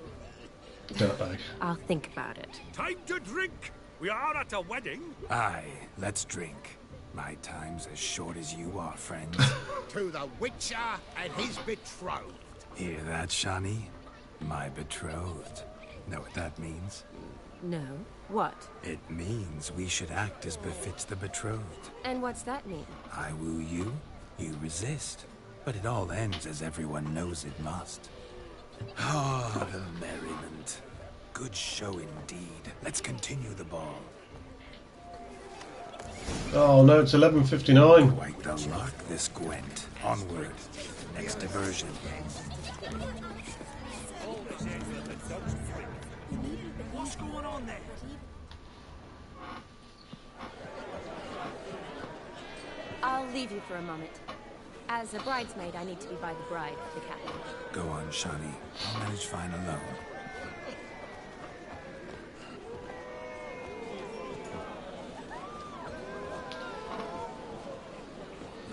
Dirtbag. I'll think about it. Time to drink! We are at a wedding. Aye, let's drink. My time's as short as you are, friends. To the Witcher and his betrothed. Hear that, Shani? My betrothed. Know what that means? No. What? It means we should act as befits the betrothed. And what's that mean? I woo you, you resist. But it all ends as everyone knows it must. Ah, the merriment. Good show indeed. Let's continue the ball. Oh no, it's 11:59. Quite the luck, this Gwent. Onward. Next diversion. What's going on there? I'll leave you for a moment. As a bridesmaid, I need to be by the bride, the captain. Go on, Shani. I'll manage fine alone.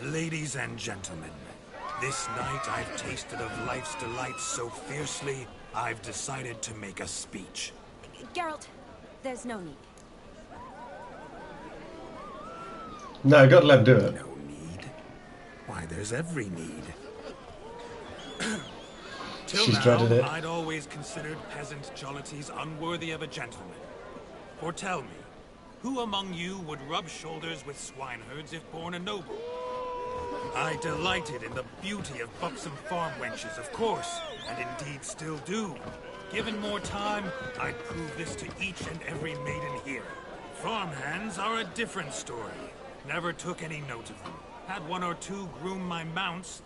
Ladies and gentlemen, this night I've tasted of life's delights so fiercely, I've decided to make a speech. Geralt, there's no need. No, gotta let him do it. No need? Why, there's every need. Till She's now, dreaded it. I'd always considered peasant jollities unworthy of a gentleman. For tell me, who among you would rub shoulders with swineherds if born a noble? I delighted in the beauty of buxom farm wenches, of course, and indeed still do. Given more time, I'd prove this to each and every maiden here. Farmhands are a different story. Never took any note of them. Had one or two groom my mounts.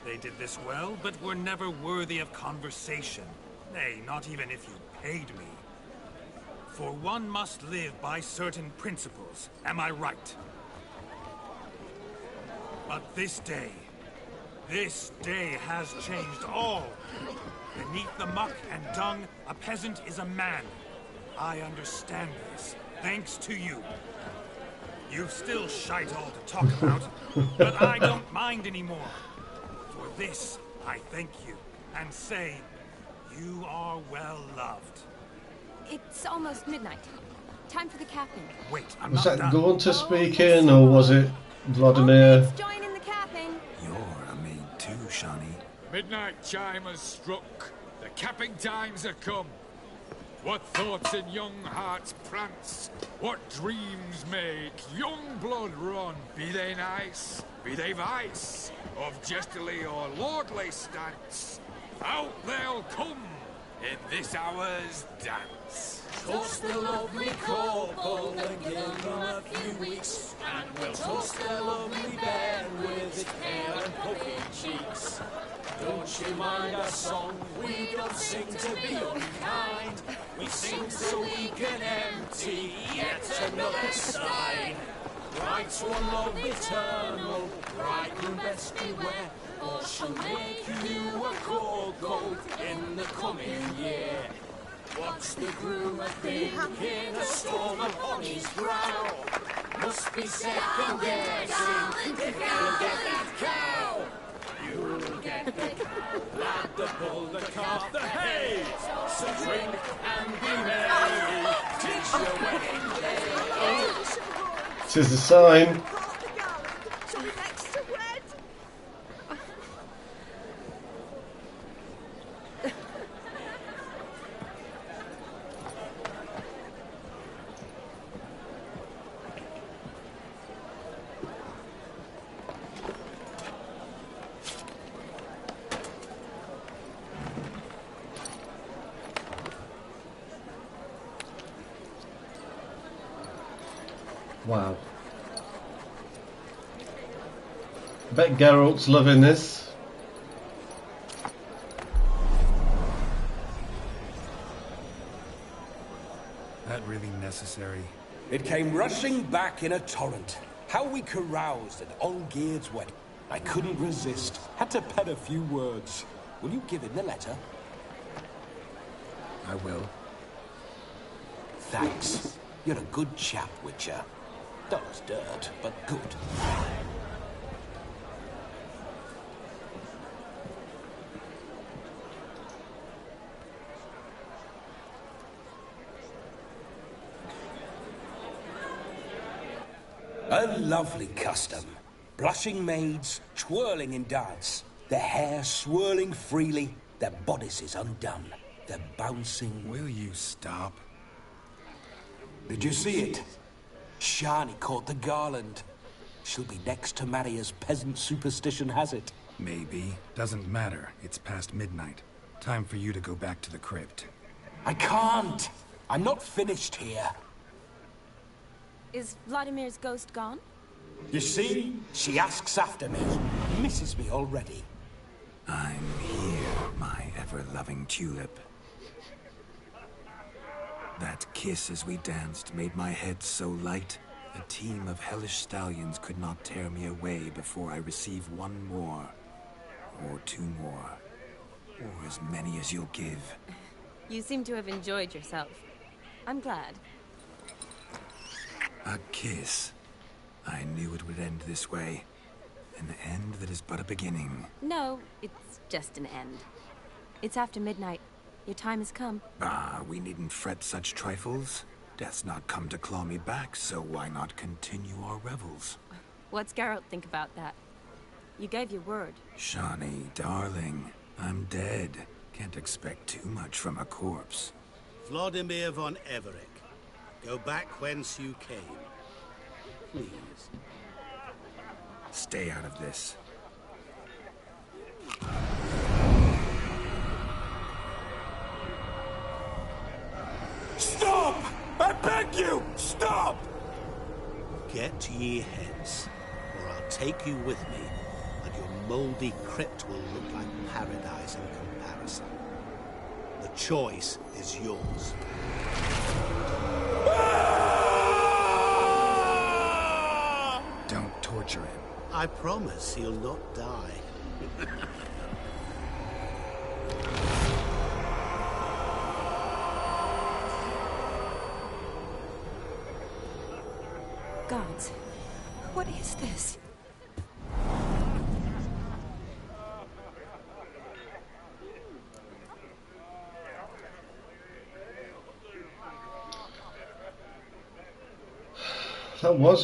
They did this well, but were never worthy of conversation. Nay, not even if you paid me. For one must live by certain principles, am I right? But this day has changed all. Beneath the muck and dung, a peasant is a man. I understand this, thanks to you. You've still shite all to talk about, but I don't mind anymore. For this, I thank you, and say, you are well loved. It's almost midnight. Time for the capping. Wait, I'm Was not that done. Gorn to speak in, or was it Vlodimir? Join in the capping. You're a maid too, Shani. Midnight chime has struck. The capping times are come. What thoughts in young hearts prance? What dreams make young blood run? Be they nice, be they vice, of jestily or lordly stance, out they'll come in this hour's dance. Toast the lovely couple and give them a few weeks, and we'll toast the lovely bear with its hair and puffy cheeks. Don't you mind our song? We don't sing to be unkind. We sing so we can empty yet another stein. Right to a love eternal, bridegroom best beware, or she'll make you a go-go in the coming year. What's the groom a-thinking? A storm upon his brow. Must be second guessing if you'll get that cow. You'll get the cow, lad, the bull, the calf, the hay. So drink and be merry, 'tis your wedding day. 'Tis a sign. Wow. Bet Geralt's loving this. That really necessary? It came rushing back in a torrent. How we caroused at Olgierd's wedding. I couldn't resist. Had to pen a few words. Will you give him the letter? I will. Thanks. You're a good chap, Witcher. Dull's dirt, but good. A lovely custom. Blushing maids, twirling in dance. Their hair swirling freely, their bodices undone. They're bouncing... Will you stop? Did you see it? Shani caught the garland. She'll be next to marry as peasant superstition has it. Maybe. Doesn't matter. It's past midnight. Time for you to go back to the crypt. I can't. I'm not finished here. Is Vlodimir's ghost gone? You see? She asks after me. Misses me already. I'm here, my ever-loving tulip. That kiss as we danced made my head so light, a team of hellish stallions could not tear me away before I receive one more. Or two more. Or as many as you'll give. You seem to have enjoyed yourself. I'm glad. A kiss. I knew it would end this way. An end that is but a beginning. No, it's just an end. It's after midnight. Your time has come. Ah, we needn't fret such trifles. Death's not come to claw me back, so why not continue our revels? What's Geralt think about that? You gave your word. Shani, darling, I'm dead. Can't expect too much from a corpse. Vlodimir von Everec, go back whence you came. Please. Stay out of this. Stop! I beg you! Stop! Get ye hence, or I'll take you with me, and your mouldy crypt will look like paradise in comparison. The choice is yours. Don't torture him. I promise he'll not die. Gods, what is this?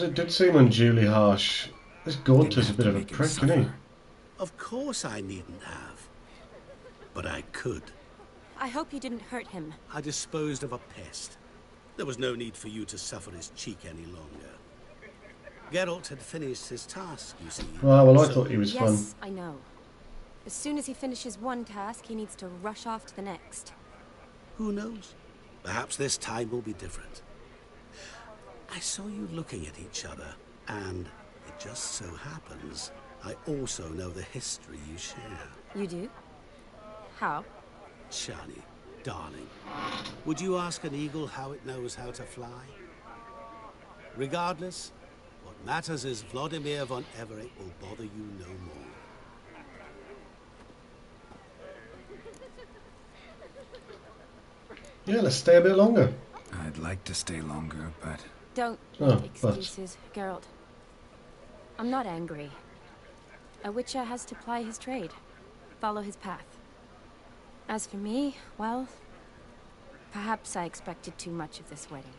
It did seem unduly harsh. This Gaunter's a bit of a prick, isn't he? Of course I needn't have. But I could. I hope you didn't hurt him. I disposed of a pest. There was no need for you to suffer his cheek any longer. Geralt had finished his task, you see. Well, I thought he was fun. Yes, I know. As soon as he finishes one task, he needs to rush off to the next. Who knows? Perhaps this time will be different. I saw you looking at each other, and it just so happens I also know the history you share. You do? How? Shani, darling, would you ask an eagle how it knows how to fly? Regardless, what matters is Vlodimir von Everec will bother you no more. Yeah, let's stay a bit longer. I'd like to stay longer, but... Don't make excuses, Geralt. I'm not angry. A witcher has to ply his trade, follow his path. As for me, well, perhaps I expected too much of this wedding.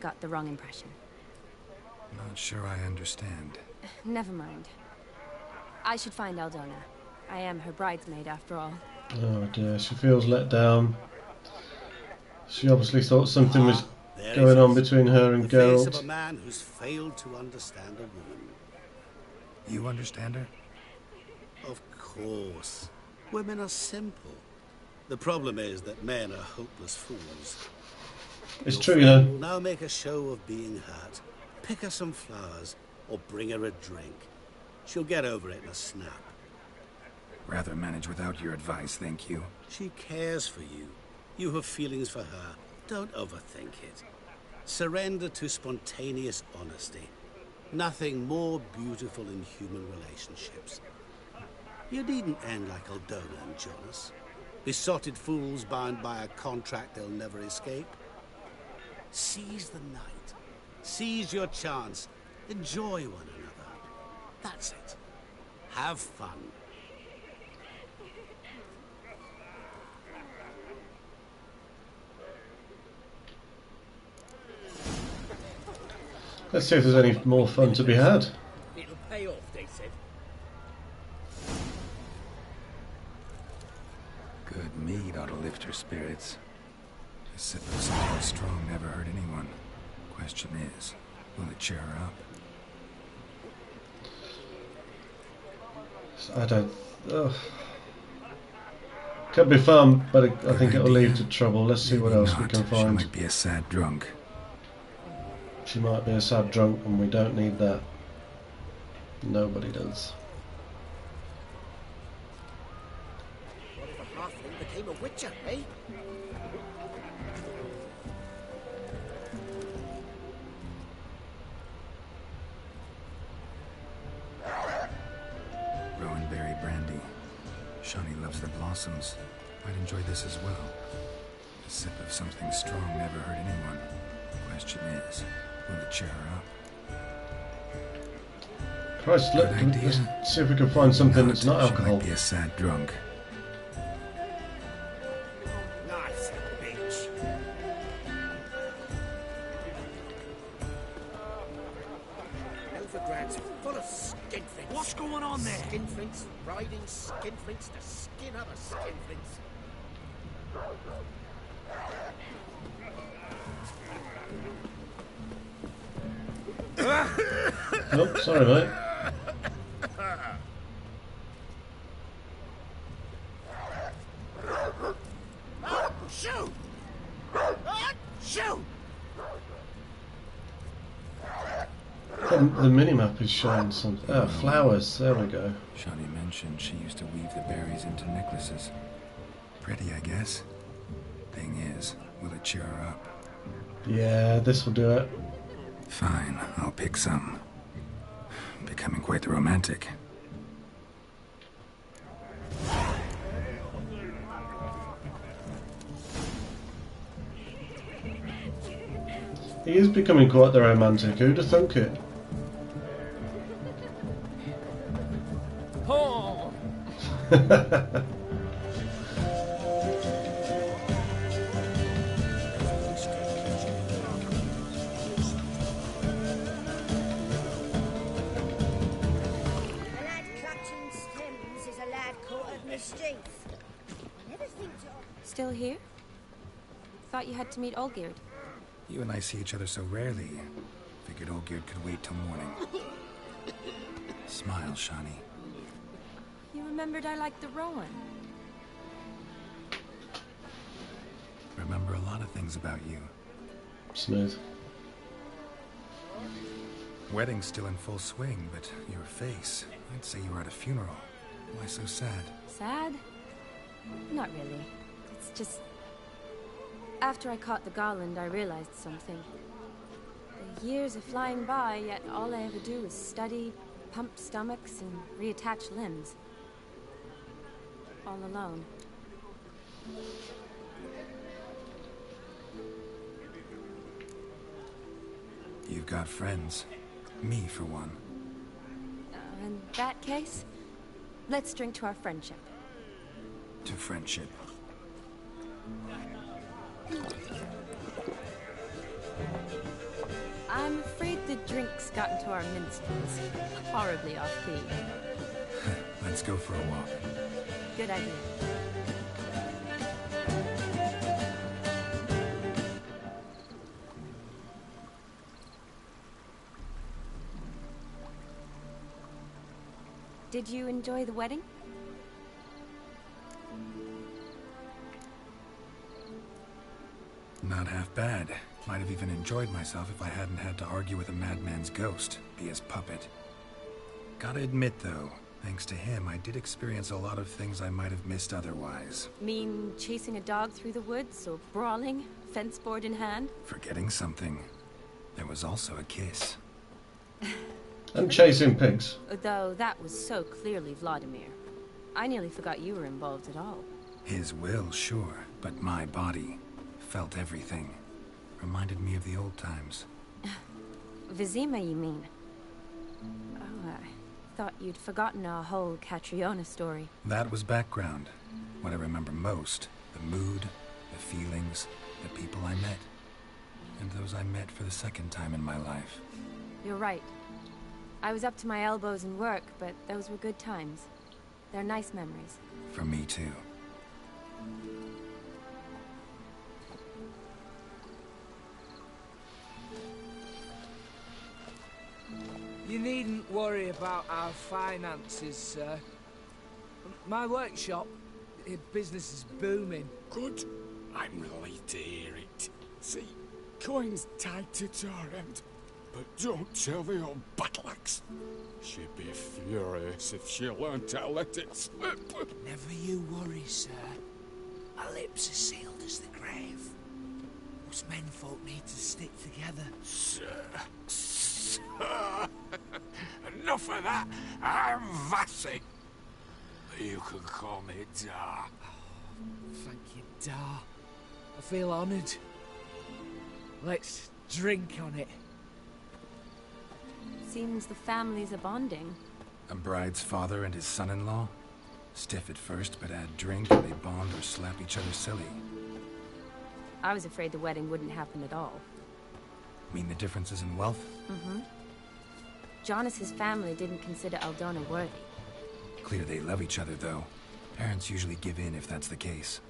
Got the wrong impression. Not sure I understand. Never mind. I should find Aldona. I am her bridesmaid after all. Oh dear, she feels let down. She obviously thought something was going on between her and Geralt. The face of a man who's failed to understand a woman. You understand her? Of course. Women are simple. The problem is that men are hopeless fools. It's true, you know. Now make a show of being hurt. Pick her some flowers, or bring her a drink. She'll get over it in a snap. Rather manage without your advice, thank you. She cares for you. You have feelings for her. Don't overthink it. Surrender to spontaneous honesty. Nothing more beautiful in human relationships. You needn't end like Aldona and Jonas. Besotted fools bound by a contract they'll never escape. Seize the night. Seize your chance. Enjoy one another. That's it. Have fun. Let's see if there's any more fun to be had. It'll pay off, they said. Good mead ought to lift her spirits. A sip of something strong never hurt anyone. Question is, will it cheer her up? I don't... Could be fun, but I think it'll lead to trouble. Let's see what else we can find. She might be a sad drunk. She might be a sad drunk, and we don't need that. Nobody does. What if a halfling became a witcher, eh? Rowanberry brandy. Shani loves the blossoms. I'd enjoy this as well. A sip of something strong never hurt anyone. Question is, will it cheer her up? Christ, let's see if we can find something that's not alcohol. She might be a sad drunk. skinflints. What's going on there? Skinflints riding skinflints to skin other skinflints. Oh, sorry, mate. Shoot! Shoot! The mini-map is showing some... flowers. There we go. Shani mentioned she used to weave the berries into necklaces. Pretty, I guess. Thing is, will it cheer her up? Yeah, this will do it. Fine, I'll pick some. Becoming quite the romantic. He is becoming quite the romantic. Who'd have thunk it? Oh. Still here? Thought you had to meet Olgierd. You and I see each other so rarely. Figured Olgierd could wait till morning. Smile, Shani. You remembered I liked the Rowan. Remember a lot of things about you. Smooth. Wedding's still in full swing, but your face, I'd say you were at a funeral. Why so sad? Sad? Not really. It's just... After I caught the garland, I realized something. The years are flying by, yet all I ever do is study, pump stomachs, and reattach limbs. All alone. You've got friends. Me, for one. In that case, let's drink to our friendship. To friendship. I'm afraid the drinks got into our minstrels. Horribly off-key. Let's go for a walk. Good idea. Did you enjoy the wedding? Not half bad. Might have even enjoyed myself if I hadn't had to argue with a madman's ghost, be his puppet. Gotta admit, though, thanks to him, I did experience a lot of things I might have missed otherwise. Mean chasing a dog through the woods, or brawling, fence board in hand? Forgetting something. There was also a kiss. And chasing pigs. Though that was so clearly Vlodimir. I nearly forgot you were involved at all. His will, sure, but my body felt everything. Reminded me of the old times. Vesemir, you mean? Oh, I thought you'd forgotten our whole Catriona story. That was background. What I remember most, the mood, the feelings, the people I met. And those I met for the second time in my life. You're right. I was up to my elbows in work, but those were good times. They're nice memories. For me, too. You needn't worry about our finances, sir. My workshop, business is booming. Good. I'm relieved to hear it. See, coin's tied to Torrent, but don't tell the old battle-axe. She'd be furious if she learned to let it slip. Never you worry, sir. My lips are sealed as the grave. Us menfolk need to stick together. Sir. Enough of that. I'm Vassy. You can call me Dar. Thank you, Dar. I feel honoured. Let's drink on it. Seems the families are bonding. A bride's father and his son-in-law? Stiff at first, but add drink and they bond or slap each other silly. I was afraid the wedding wouldn't happen at all. Mean the differences in wealth? Mm-hmm. Jonas's family didn't consider Aldona worthy. Clear they love each other, though. Parents usually give in if that's the case.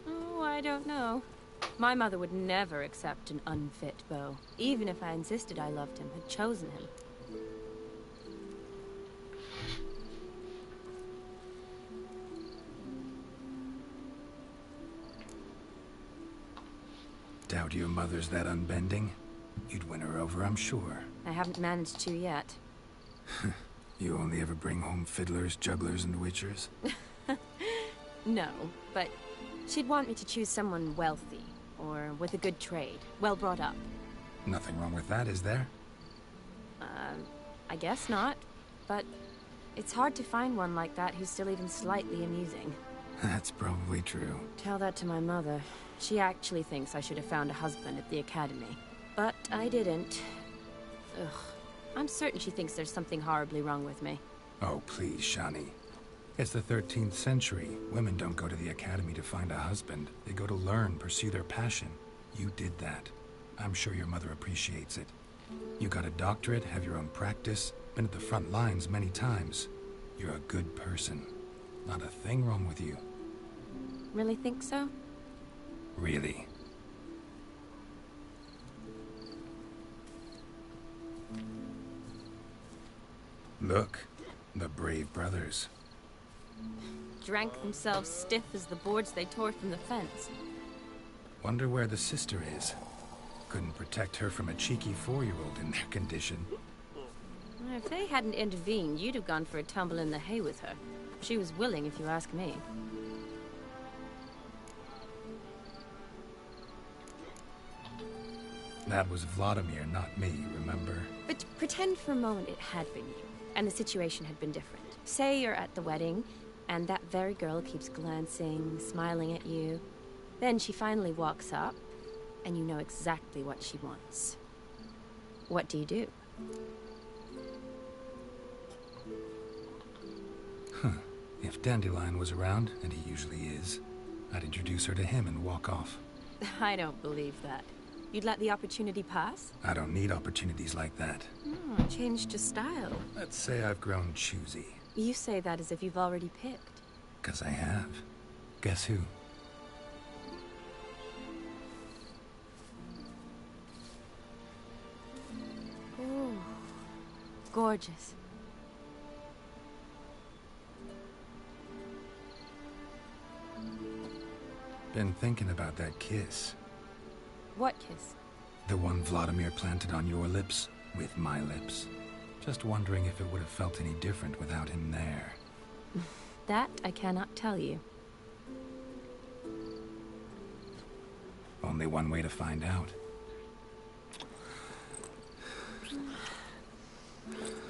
Oh, I don't know. My mother would never accept an unfit beau, even if I insisted I loved him, had chosen him. Doubt your mother's that unbending? You'd win her over, I'm sure. I haven't managed to yet. You only ever bring home fiddlers, jugglers, and witchers? No, but she'd want me to choose someone wealthy, or with a good trade, well brought up. Nothing wrong with that, is there? I guess not, but it's hard to find one like that who's still even slightly amusing. That's probably true. Tell that to my mother. She actually thinks I should have found a husband at the academy. But I didn't. Ugh. I'm certain she thinks there's something horribly wrong with me. Oh, please, Shani. It's the 13th century. Women don't go to the academy to find a husband. They go to learn, pursue their passion. You did that. I'm sure your mother appreciates it. You got a doctorate, have your own practice, been at the front lines many times. You're a good person. Not a thing wrong with you. Really think so? Really. Look, the brave brothers. Drank themselves stiff as the boards they tore from the fence. Wonder where the sister is. Couldn't protect her from a cheeky 4-year-old in their condition. If they hadn't intervened, you'd have gone for a tumble in the hay with her. She was willing, if you ask me. That was Vlodimir, not me, remember? But pretend for a moment it had been you, and the situation had been different. Say you're at the wedding, and that very girl keeps glancing, smiling at you. Then she finally walks up, and you know exactly what she wants. What do you do? Huh. If Dandelion was around, and he usually is, I'd introduce her to him and walk off. I don't believe that. You'd let the opportunity pass? I don't need opportunities like that. Oh, changed your style. Let's say I've grown choosy. You say that as if you've already picked. 'Cause I have. Guess who? Ooh, gorgeous. Been thinking about that kiss. What kiss? The one Vlodimir planted on your lips, with my lips. Just wondering if it would have felt any different without him there. That I cannot tell you. Only one way to find out.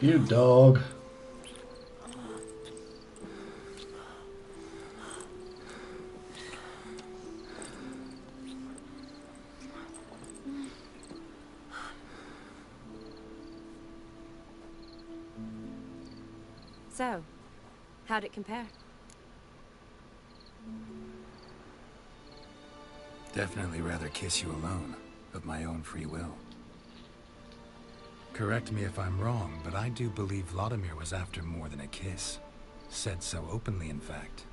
You dog. So, how'd it compare? Definitely rather kiss you alone, of my own free will. Correct me if I'm wrong, but I do believe Vlodimir was after more than a kiss. Said so openly, in fact.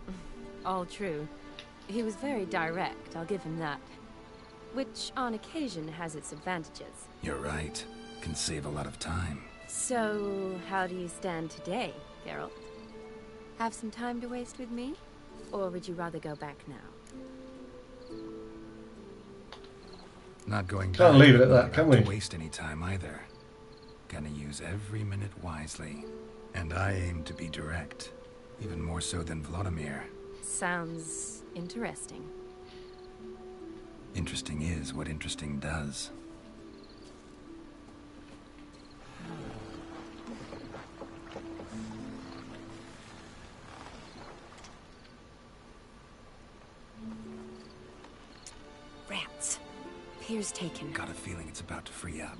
All true. He was very direct, I'll give him that. Which, on occasion, has its advantages. You're right. Can save a lot of time. So, how do you stand today, Geralt? Have some time to waste with me? Or would you rather go back now? Not going back. Can't leave it at that, can we? Not to waste any time either. Gonna use every minute wisely. And I aim to be direct. Even more so than Vlodimir. Sounds interesting. Interesting is what interesting does. Rats. Pier's taken. Got a feeling it's about to free up.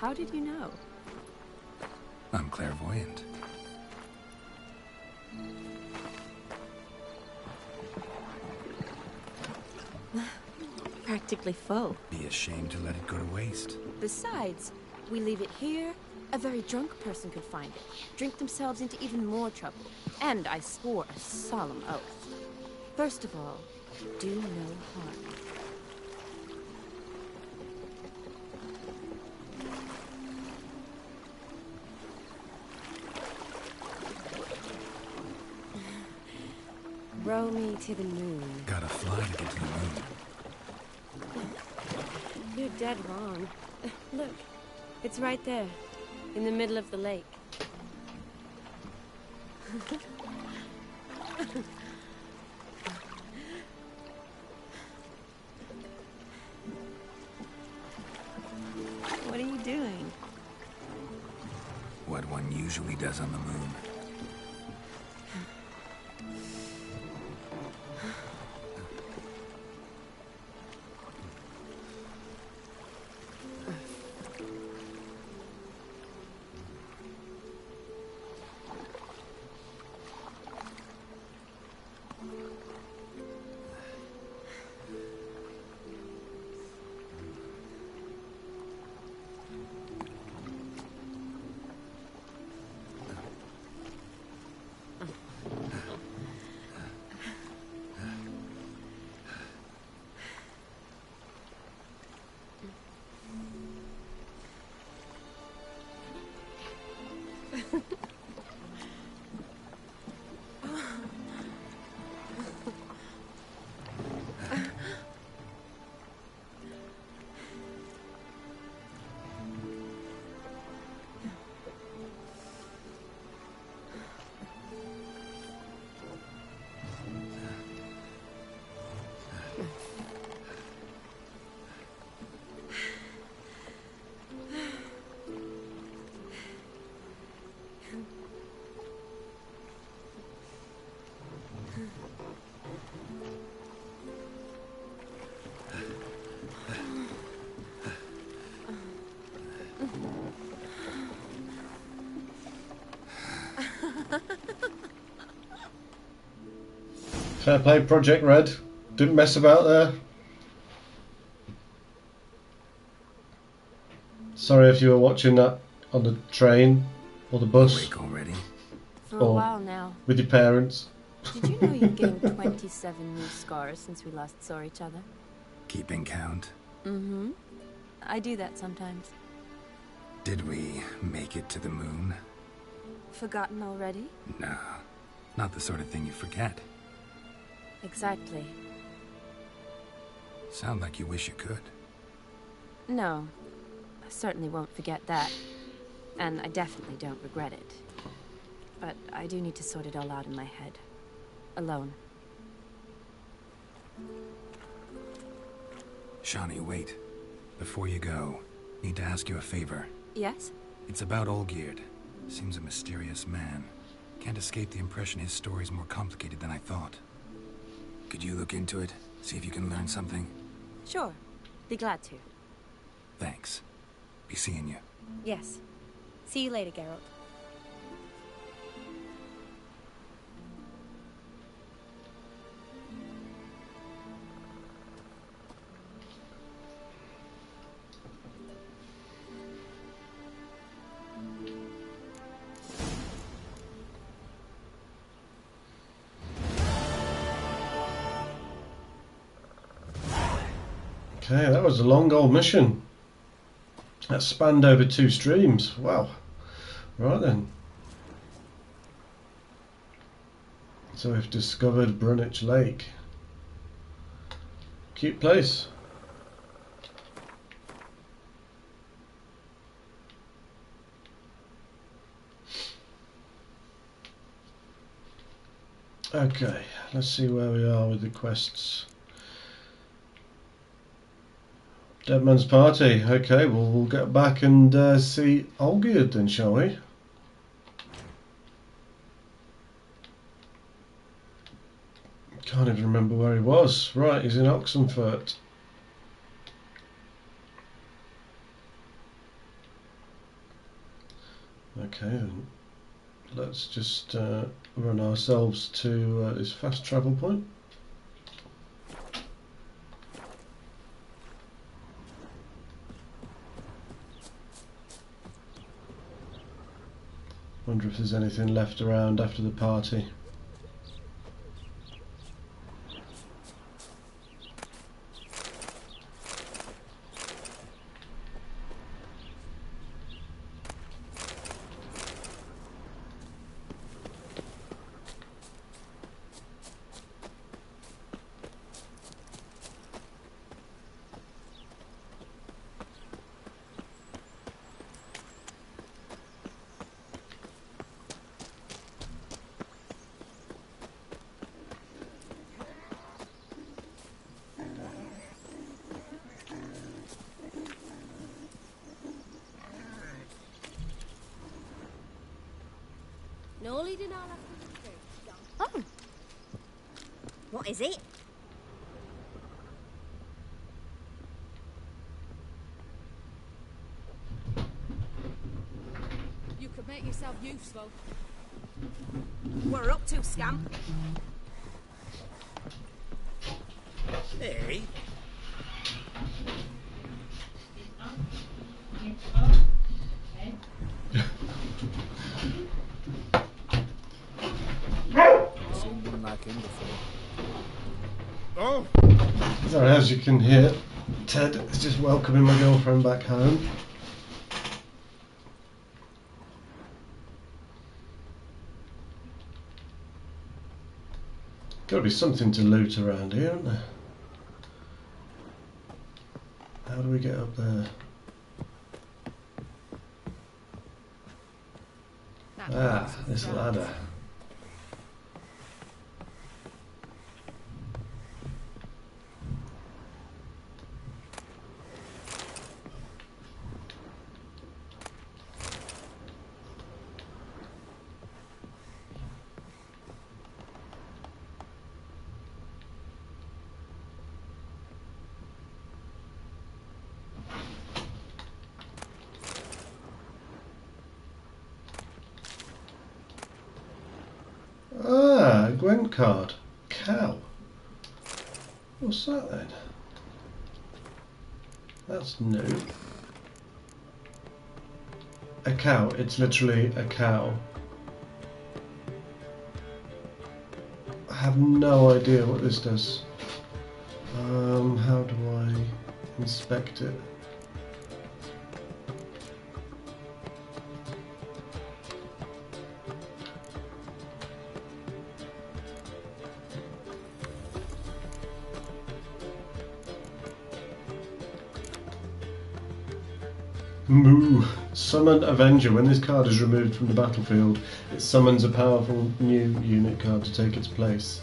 How did you know? I'm clairvoyant. Practically full. Be ashamed to let it go to waste. Besides, we leave it here, a very drunk person could find it, drink themselves into even more trouble. And I swore a solemn oath. First of all, do no harm. Row me to the moon. Gotta fly to get to the moon. You're dead wrong. Look, it's right there, in the middle of the lake. What are you doing? What one usually does on the moon. Fair play, Project Red. Didn't mess about there. Sorry if you were watching that on the train or the bus. Awake already? For a while now. With your parents. Did you know you've gained 27 new scars since we last saw each other? Keeping count? Mm-hmm. I do that sometimes. Did we make it to the moon? Forgotten already? No, not the sort of thing you forget. Exactly. Sound like you wish you could. No, I certainly won't forget that. And I definitely don't regret it. But I do need to sort it all out in my head. Alone. Shani, wait. Before you go, need to ask you a favor. Yes? It's about Olgierd. Seems a mysterious man. Can't escape the impression his story's more complicated than I thought. Could you look into it? See if you can learn something? Sure. Be glad to. Thanks. Be seeing you. Yes. See you later, Geralt. Okay, that was a long old mission. That spanned over 2 streams. Wow. Right then. So we've discovered Brunich Lake. Cute place. Okay, let's see where we are with the quests. Dead Man's Party. Okay, well, we'll get back and see Olgierd then, shall we? Can't even remember where he was. Right, he's in Oxenfurt. Okay, and let's just run ourselves to this fast travel point. Wonder if there's anything left around after the party. No leading on after the Oh. What is it? You could make yourself useful. What are up to, scamp? Hey, Seen one like him before. oh, So as you can hear, Ted is just welcoming my girlfriend back home. Gotta be something to loot around here, isn't there? How do we get up there? Ah, this ladder. Ah, a Gwent card. Cow. What's that then? That's new. A cow. It's literally a cow. I have no idea what this does. How do I inspect it? Moo. Summon Avenger. When this card is removed from the battlefield, it summons a powerful new unit card to take its place.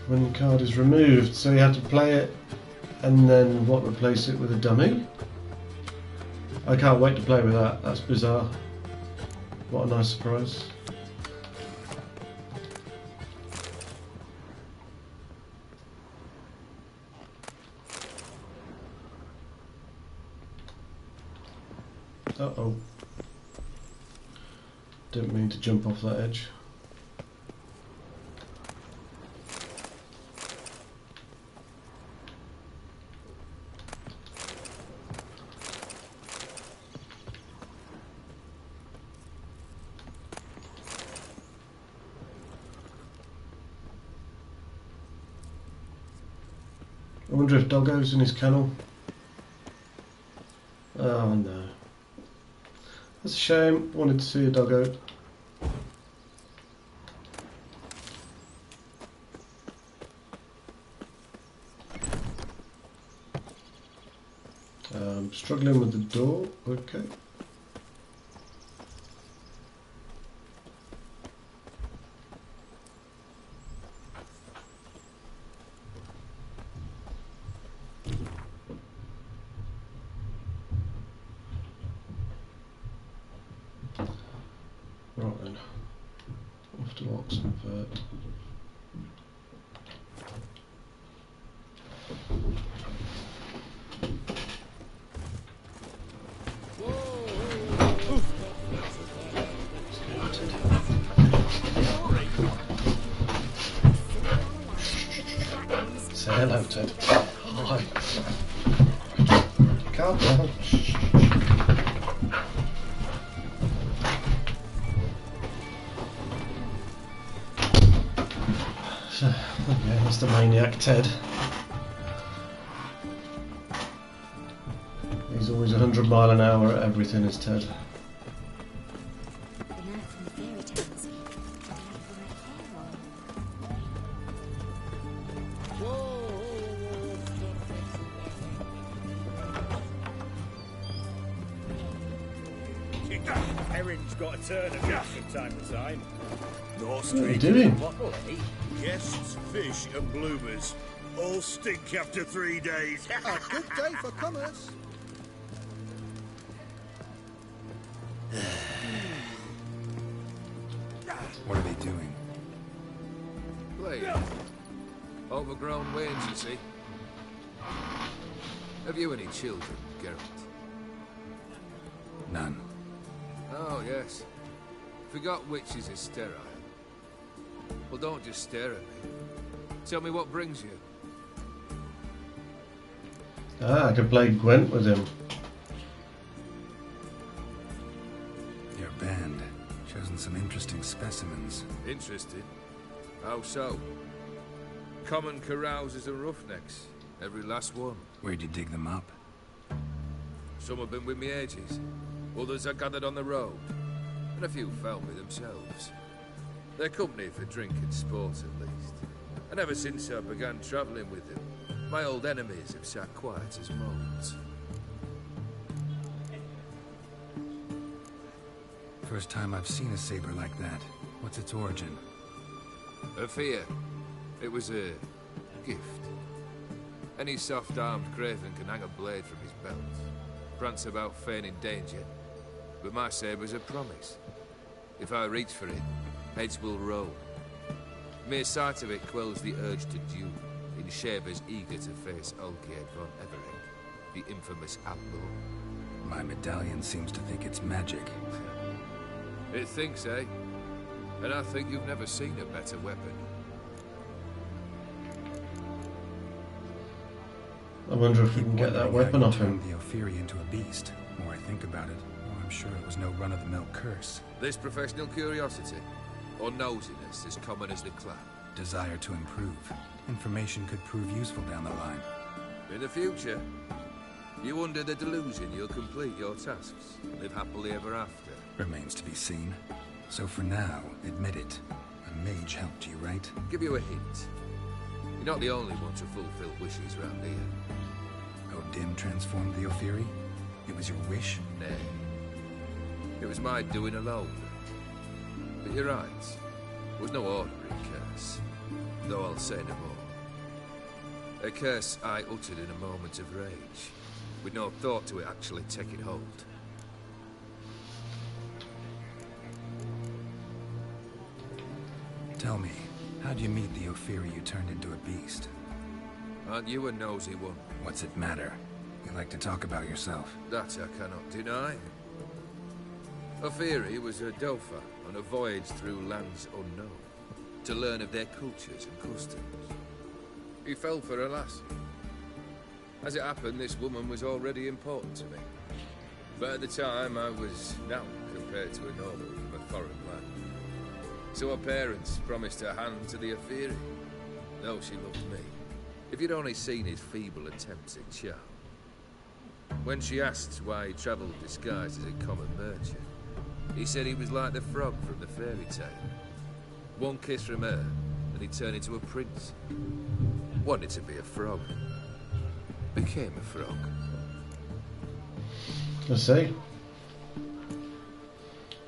When the card is removed, so you have to play it and then what, replace it with a dummy? I can't wait to play with that. That's bizarre. What a nice surprise. Uh-oh. Didn't mean to jump off that edge. I wonder if Doggo's in his kennel. Oh no. That's a shame. Wanted to see a doggo. Struggling with the door. Okay. Right then, off to Oxenfurt. Ted. Hi. Calm down. So, okay, that's the maniac Ted. He's always 100 miles an hour at everything, is Ted. Herring's got a turn of gas from time to time. No What are you doing? bottle, eh? Guests, fish and bloomers. All stink after 3 days. A good day for commerce. What are they doing? Playing. Overgrown wains, you see. Have you any children, Geralt? None. Oh, yes. Forgot witches are sterile. Well, don't just stare at me. Tell me what brings you. Ah, I could play Gwent with him. Your band. Chosen some interesting specimens. Interested? How so? Common carousers and roughnecks. Every last one. Where'd you dig them up? Some have been with me ages. Others I gathered on the road. And a few found me themselves. They're company for drink and sport, at least. And ever since I began travelling with them, my old enemies have sat quiet as moles. First time I've seen a saber like that. What's its origin? A fear. It was a gift. Any soft-armed craven can hang a blade from his belt. Prance about feigning danger. But my saber's a promise. If I reach for it, heads will roll. Mere sight of it quells the urge to duel, in shavers eager to face Olgierd von Everett, the infamous outlaw. My medallion seems to think it's magic. It thinks, eh? And I think you've never seen a better weapon. I wonder if we can get that weapon off him. The Ophiri into a beast. The more I think about it, the more I'm sure it was no run-of-the-mill curse. This professional curiosity, or nosiness as common as the clan? Desire to improve. Information could prove useful down the line. In the future, you under the delusion you'll complete your tasks, live happily ever after. Remains to be seen. So for now, admit it. A mage helped you, right? Give you a hint. You're not the only one to fulfill wishes round here. Odin transformed the Ophiri? It was your wish? Nay. It was my doing alone. But you're right. It was no ordinary curse. Though I'll say no more. A curse I uttered in a moment of rage, with no thought to it actually taking hold. Tell me, how'd you meet the Ophiri you turned into a beast? Aren't you a nosy one? What's it matter? You like to talk about yourself. That I cannot deny. Ophiri was a Dauphin on a voyage through lands unknown, to learn of their cultures and customs. He fell for a lass. As it happened, this woman was already important to me. But at the time, I was now compared to a noble from a foreign land. So her parents promised her hand to the Ophiri, though she loved me. If you'd only seen his feeble attempts at charm. When she asked why he travelled disguised as a common merchant, he said he was like the frog from the fairy tale. One kiss from her, and he turned into a prince. Wanted to be a frog. Became a frog. I see.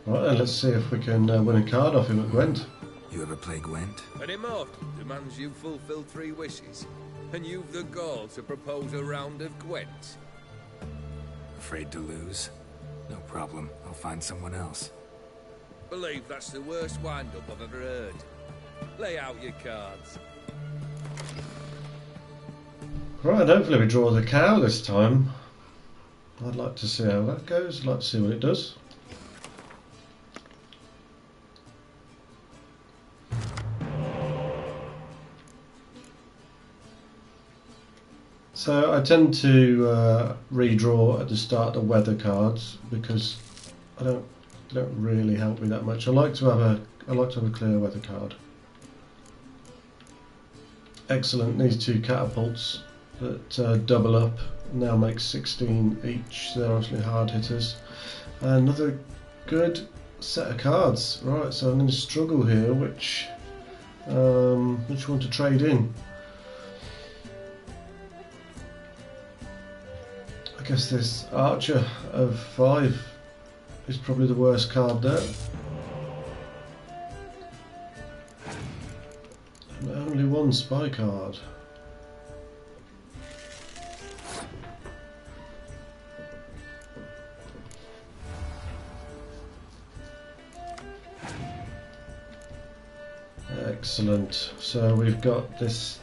Right then, let's see if we can win a card off him at Gwent. You ever play Gwent? An immortal demands you fulfill 3 wishes, and you've the gall to propose a round of Gwent. Afraid to lose? No problem. I'll find someone else. Believe that's the worst wind-up I've ever heard. Lay out your cards. Right, hopefully we draw the cow this time. I'd like to see how that goes. I'd like to see what it does. So I tend to redraw at the start the weather cards because they don't really help me that much. I like to have a clear weather card. Excellent. These two catapults that double up now make 16 each. They're obviously hard hitters. Another good set of cards. Right, so I'm going to struggle here. Which one to trade in? I guess this Archer of 5 is probably the worst card there. And only one spy card. Excellent. So we've got this.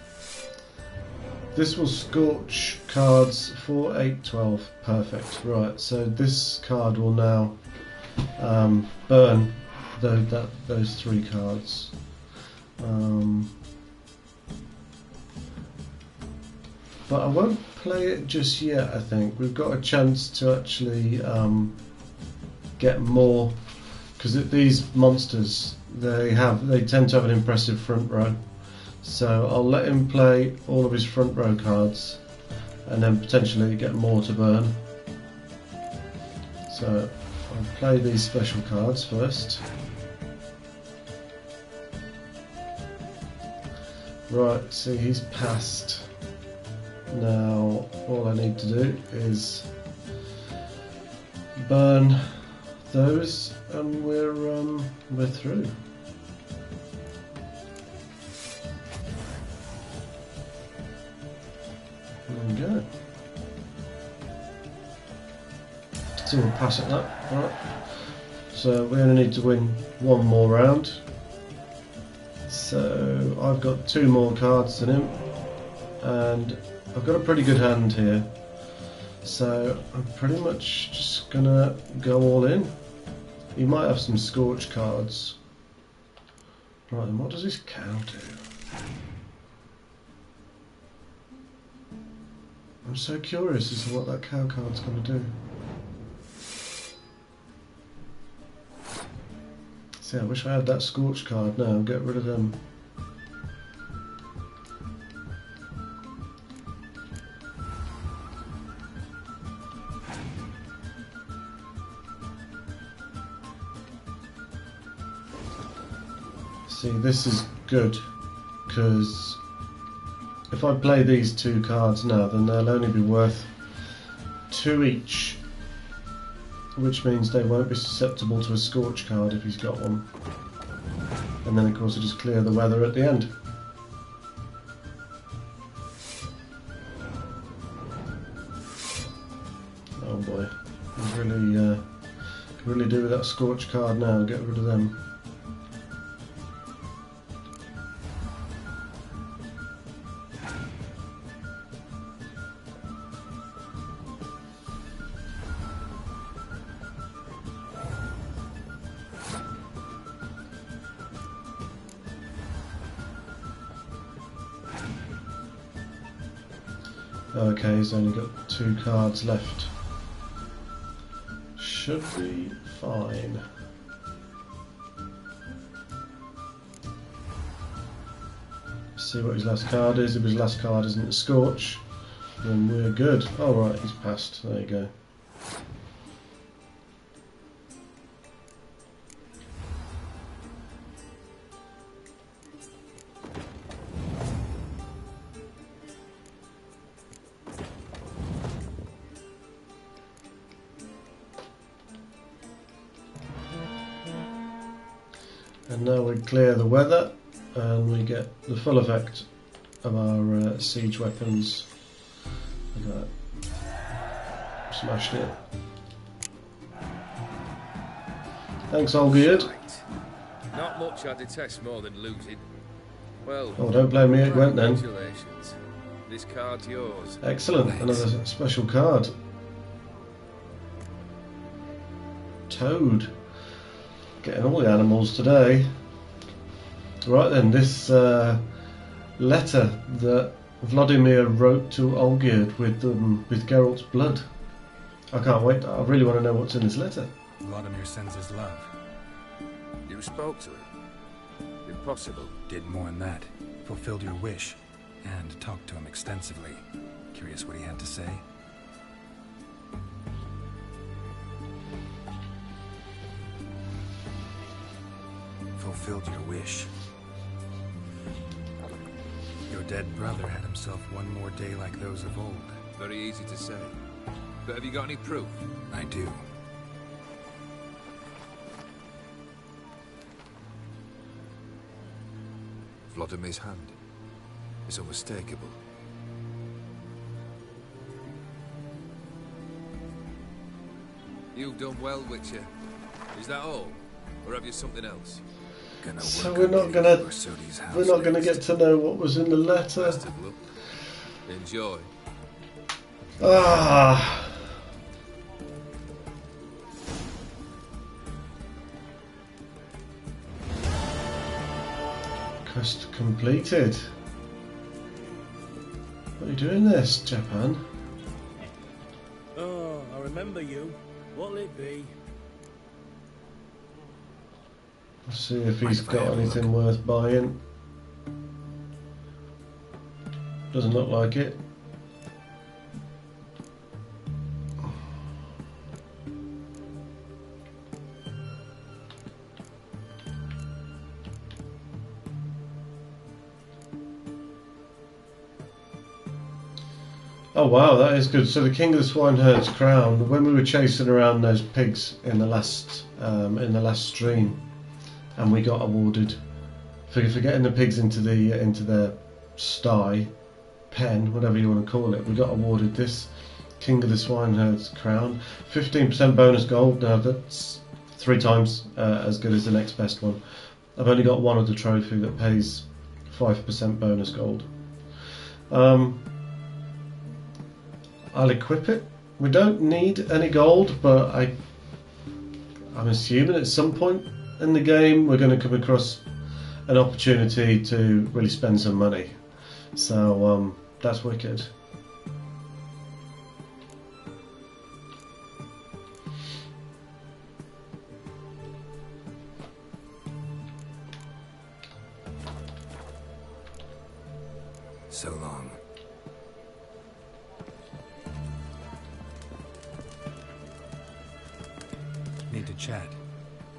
This will scorch cards 4, 8, 12. Perfect. Right. So this card will now burn those 3 cards. But I won't play it just yet. I think we've got a chance to actually get more, because these monsters they tend to have an impressive front row. So I'll let him play all of his front row cards and then potentially get more to burn. So I'll play these special cards first. Right, see, he's passed. Now all I need to do is burn those and we're through. There we go. So we'll pass at that. Right. So we only need to win one more round. So I've got 2 more cards than him, and I've got a pretty good hand here. So I'm pretty much just gonna go all in. He might have some scorch cards. Right, and what does his cow do? I'm so curious as to what that cow card's going to do. See, I wish I had that scorch card now. Get rid of them. See, this is good, because if I play these 2 cards now, then they'll only be worth 2 each, which means they won't be susceptible to a scorch card if he's got one. And then of course I just clear the weather at the end. Oh boy, can really do with that scorch card now. Get rid of them. Okay, he's only got 2 cards left. Should be fine. See what his last card is. If his last card isn't a scorch, then we're good. Oh right, he's passed. There you go. And now we clear the weather and we get the full effect of our siege weapons. Look at that. Smashed it. Thanks, Olgierd. Not much I detest more than losing. Well, oh, don't blame me at Gwent then. Congratulations. This card's yours. Excellent. Another special card. Toad. Getting all the animals today. Right then, this letter that Vlodimir wrote to Olgierd with Geralt's blood. I can't wait. I really want to know what's in this letter. Vlodimir sends his love. You spoke to him? Impossible. Did more than that. Fulfilled your wish. And talked to him extensively. Curious what he had to say? Fulfilled your wish. Your dead brother had himself one more day like those of old. Very easy to say. But have you got any proof? I do. Vlodimir's hand is unmistakable. You've done well, Witcher. Is that all? Or have you something else? So we're not gonna get to know what was in the letter. Enjoy. Ah. Quest completed. What are you doing this, Japan? Oh, I remember you. What'll it be? Let's see if he's got anything worth buying. Doesn't look like it. Oh wow, that is good. So the King of the Swineherd's crown. When we were chasing around those pigs in the last stream, and we got awarded for getting the pigs into their sty, pen, whatever you want to call it. We got awarded this King of the Swineherd's crown. 15% bonus gold. Now that's 3 times as good as the next best one. I've only got one other trophy that pays 5% bonus gold. I'll equip it. We don't need any gold, but I'm assuming at some point in the game we're going to come across an opportunity to really spend some money. So that's wicked. So long. Need to chat.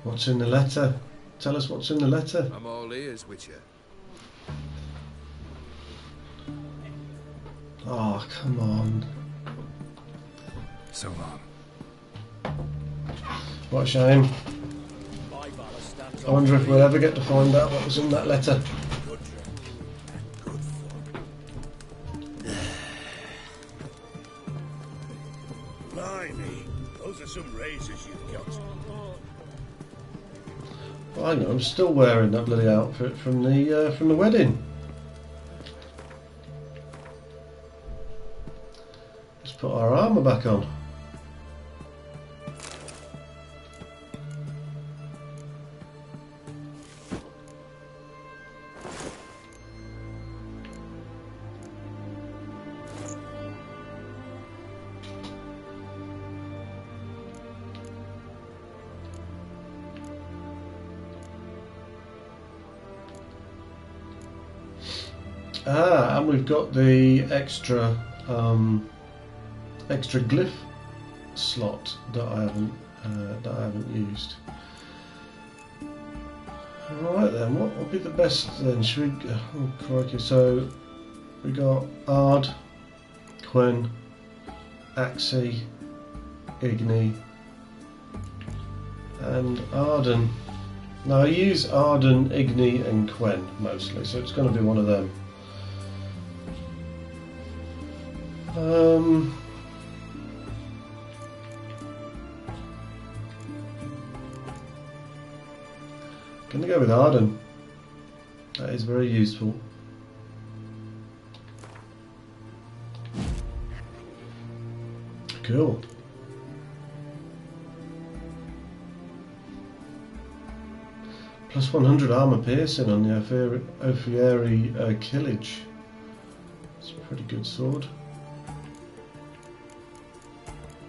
What's in the letter? Tell us what's in the letter. I'm all ears, Witcher. Oh, come on. So long. What a shame. I wonder if we'll ever get to find out what was in that letter. Blimey, those are some razors you've got. I know, I'm still wearing that bloody outfit from the wedding. Let's put our armour back on. And we've got the extra glyph slot that I haven't used. Right then, what will be the best then? Should we? Oh crikey! So we got Ard, Quen, Axi, Igni, and Arden. Now I use Arden, Igni, and Quen mostly, so it's going to be one of them. Gonna go with Arden. That is very useful. Cool. Plus 100 armor piercing on the Ophiri Killage. It's pretty good sword.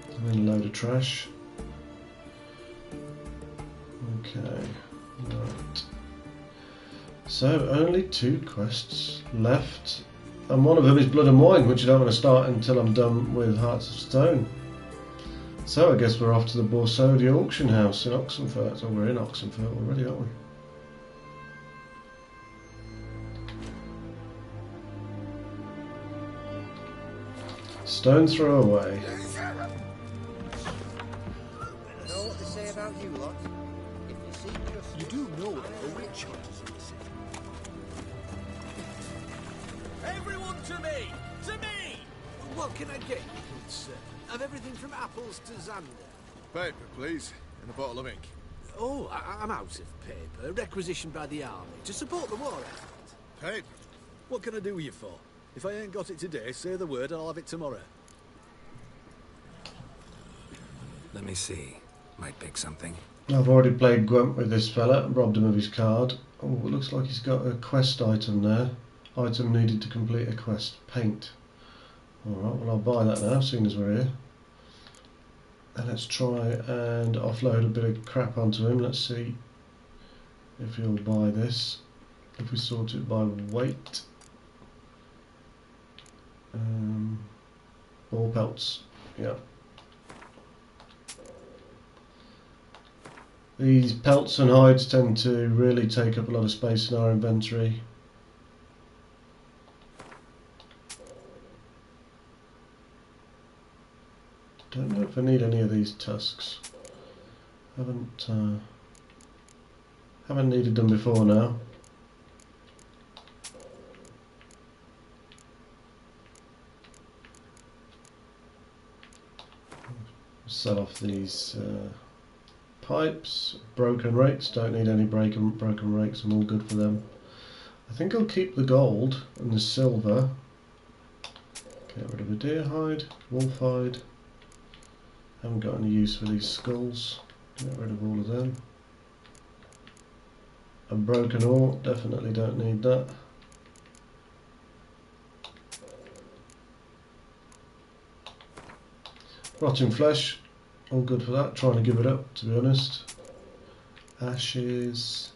And then a load of trash. Okay, right. So only 2 quests left, and one of them is Blood and Wine, which I don't want to start until I'm done with Hearts of Stone. So I guess we're off to the Borsodi Auction House in Oxenfurt. Oh, we're in Oxenfurt already, aren't we? Stone throw away. Know what they say about you lot? If you see justice, you do know that the witch hunters in the city. Everyone to me! To me! What can I get you, good sir? Of everything from apples to Xander. Paper, please, and a bottle of ink. Oh, I'm out of paper, requisitioned by the army, to support the war effort. Paper? What can I do you for? If I ain't got it today, say the word and I'll have it tomorrow. Let me see. Might pick something. I've already played Gwent with this fella and robbed him of his card. Oh, it looks like he's got a quest item there. Item needed to complete a quest. Paint. Alright, well I'll buy that now, seeing as we're here. And let's try and offload a bit of crap onto him. Let's see if he'll buy this. If we sort it by weight. Ball pelts. Yeah. These pelts and hides tend to really take up a lot of space in our inventory. Don't know if I need any of these tusks. Haven't needed them before now. Sell off these pipes. Broken rakes, don't need any broken rakes, I'm all good for them. I think I'll keep the gold and the silver. Get rid of the deer hide, wolf hide. Haven't got any use for these skulls. Get rid of all of them. A broken ore, definitely don't need that. Rotting flesh, all good for that. Trying to give it up, to be honest. Ashes.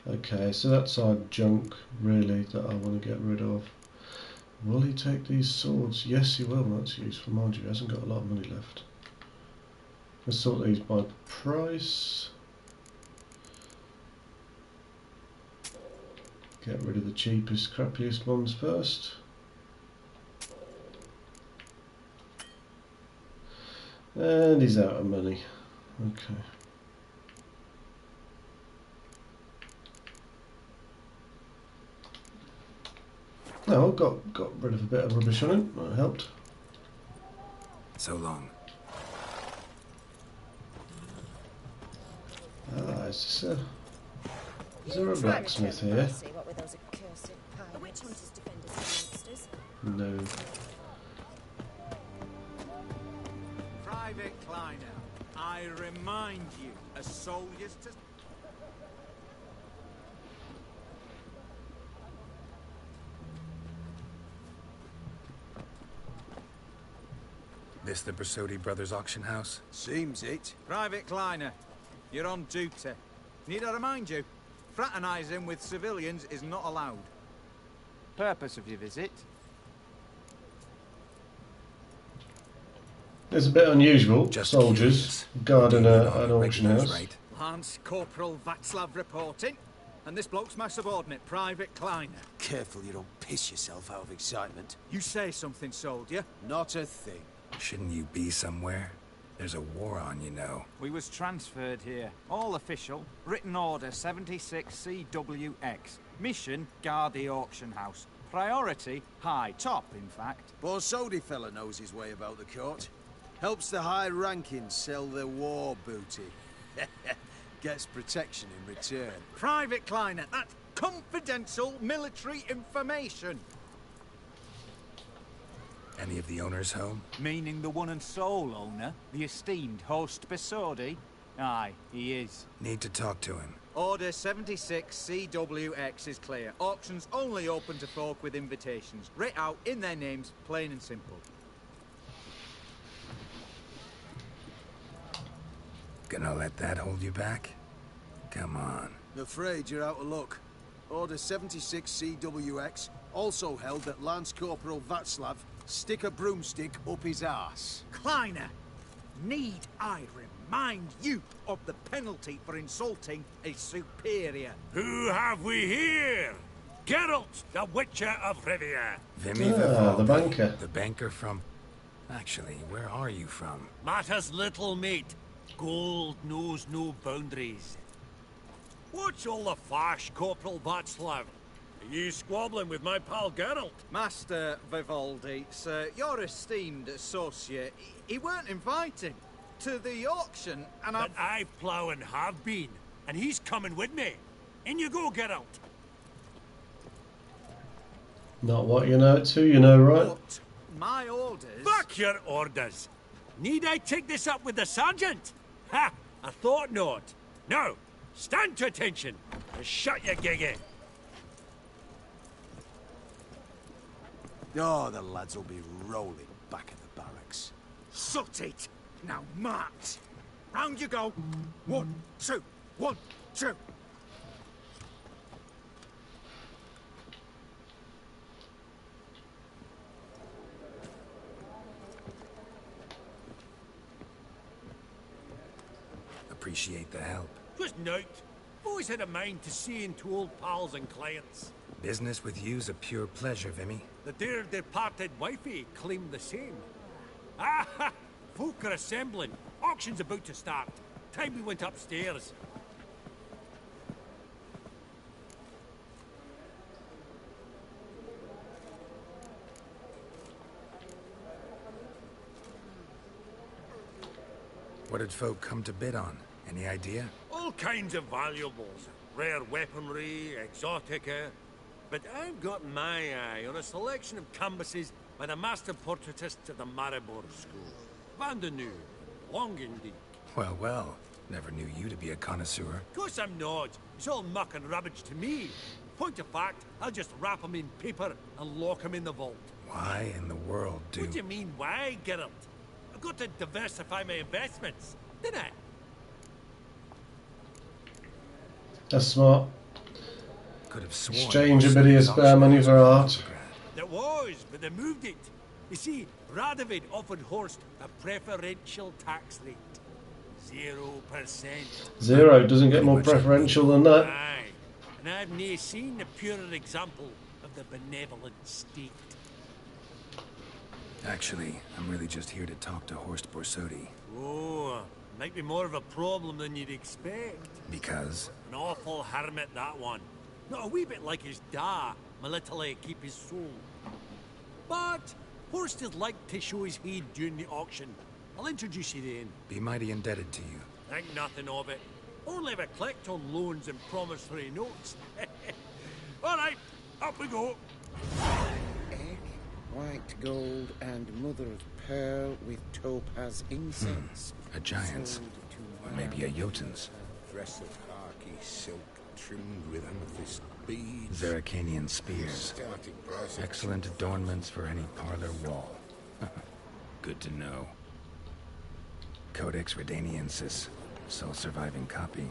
Okay, so that's our junk, really, that I want to get rid of. Will he take these swords? Yes, he will. That's useful. Mind you, he hasn't got a lot of money left. Let's sort these by price. Get rid of the cheapest, crappiest ones first. And he's out of money. Okay. No, I got rid of a bit of rubbish on him. That helped. So long. Ah, is there a blacksmith here? No. Private Kleiner, I remind you, as soldiers to... This the Borsodi Brothers Auction House? Seems it. Private Kleiner, you're on duty. Need I remind you, fraternising with civilians is not allowed. Purpose of your visit? It's a bit unusual. Just soldiers guarding an auction house. Right. Lance Corporal Václav reporting, and this bloke's my subordinate, Private Kleiner. Careful you don't piss yourself out of excitement. You say something, soldier. Not a thing. Shouldn't you be somewhere? There's a war on, you know. We was transferred here. All official. Written order 76 CWX. Mission, guard the auction house. Priority, high. Top, in fact. Borsodi fella knows his way about the court. Helps the high rankings sell their war booty. Gets protection in return. Private Kleiner, that's confidential military information. Any of the owners home? Meaning the one and sole owner, the esteemed host Borsodi? Aye, he is. Need to talk to him. Order 76 CWX is clear. Auctions only open to folk with invitations. Writ out in their names, plain and simple. Gonna let that hold you back? Come on. I'm afraid you're out of luck. Order 76 CWX also held that Lance Corporal Václav stick a broomstick up his arse. Kleiner, need I remind you of the penalty for insulting a superior? Who have we here? Geralt, the Witcher of Rivia. The banker. The banker from... Actually, where are you from? Matters little, mate. Gold knows no boundaries. What's all the fash, Corporal Václav? Are you squabbling with my pal Geralt? Master Vivaldi, sir, your esteemed associate, he weren't invited to the auction, and But I plough and have been, and he's coming with me. In you go, Geralt. Not what you know, it's who you know, right? But my orders... Fuck your orders! Need I take this up with the sergeant? Ha! I thought not. No, stand to attention and shut your giggy. Oh, the lads will be rolling back at the barracks. Sut it! Now march! Round you go! 1, 2, 1, 2! Appreciate the help. Just note, always had a mind to seeing to old pals and clients. Business with you's a pure pleasure, Vimy. The dear departed wifey claimed the same. Ah! Folk are assembling. Auction's about to start. Time we went upstairs. What did folk come to bid on? Any idea? All kinds of valuables. Rare weaponry, exotica. But I've got my eye on a selection of canvases by the master portraitists of the Maribor School. Van de Nu, Longendiek. Well, well. Never knew you to be a connoisseur. Of course I'm not. It's all muck and rubbish to me. Point of fact, I'll just wrap 'em in paper and lock 'em in the vault. Why in the world do... What do you mean, why, Geralt? I've got to diversify my investments, didn't I? That's smart. Could have sworn... Exchange a bit of your spare money for art. There was, but they moved it. You see, Radovid offered Horst a preferential tax rate. 0%. Zero doesn't get more preferential than that. Aye, and I've nae seen a purer example of the benevolent state. Actually, I'm really just here to talk to Horst Borsodi. Oh, might be more of a problem than you'd expect. Because? An awful hermit, that one. Not a wee bit like his da, my little keep his soul. But Horst is like to show his head during the auction. I'll introduce you then. Be mighty indebted to you. Think nothing of it. Only ever clicked on loans and promissory notes. All right, up we go. Egg, white gold, and mother of pearl with topaz incense. A giant's. Or maybe a Jotun's. Dress of khaki silk trimmed with amethyst beads. Zeracanian spears. Excellent adornments for any parlor wall. Good to know. Codex Redaniensis. Sole surviving copy.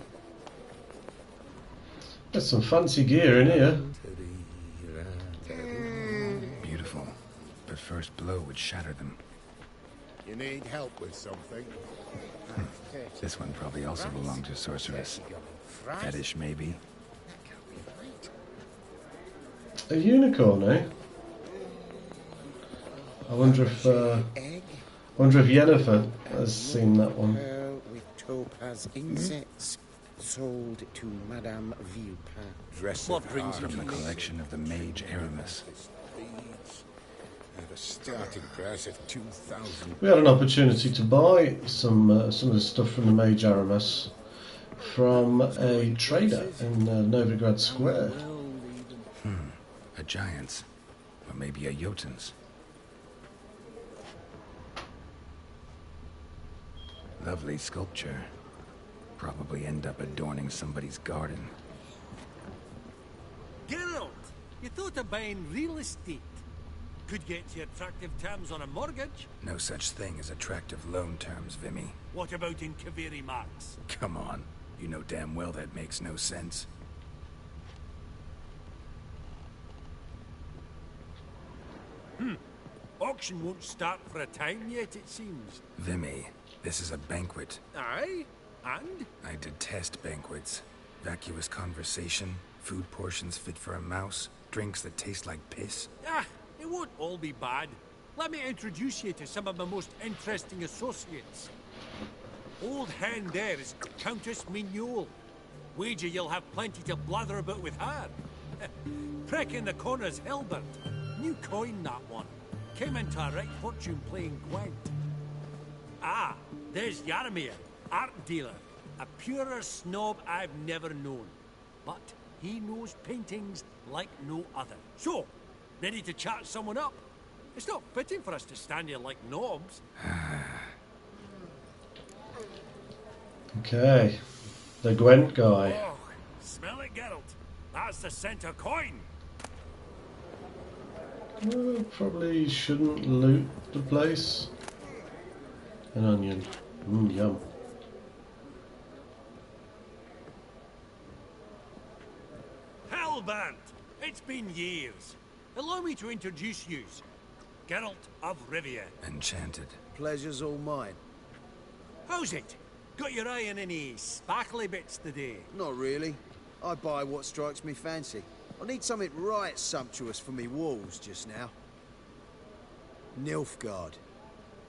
There's some fancy gear in here. Beautiful. But first blow would shatter them. You need help with something? This one probably also belonged to Sorceress. Fetish, maybe? A unicorn, eh? I wonder if Yennefer has seen that one. Pearl with topaz incense. Sold to Madame Villepin. Dress What brings from the collection of the Mage Aramis. At a starting price of 2,000. We had an opportunity to buy some of the stuff from the Mage Aramis from a trader in Novigrad Square. A giant's. Or maybe a Jotun's. Lovely sculpture. Probably end up adorning somebody's garden. Geralt, you thought of buying real estate. Could get you attractive terms on a mortgage. No such thing as attractive loan terms, Vimy. What about in Kaveri marks? Come on. You know damn well that makes no sense. Auction won't start for a time yet, it seems. Vimy, this is a banquet. Aye? And? I detest banquets. Vacuous conversation, food portions fit for a mouse, drinks that taste like piss. Ah, it won't all be bad. Let me introduce you to some of my most interesting associates. Old hen there is Countess Mignole. Wager you'll have plenty to blather about with her. Prick in the corner's Hilbert. New coin, that one. Came into a right fortune playing Gwent. Ah, there's Jaromir, art dealer. A purer snob I've never known. But he knows paintings like no other. So, ready to chat someone up? It's not fitting for us to stand here like knobs. Okay, the Gwent guy. Oh, smell it, Geralt. That's the center coin. Probably shouldn't loot the place. An onion. Yum. Hellbent! It's been years. Allow me to introduce you. Geralt of Rivia. Enchanted. Pleasure's all mine. How's it? Got your eye on any sparkly bits today? Not really. I buy what strikes me fancy. I need something right sumptuous for me walls just now. Nilfgaard.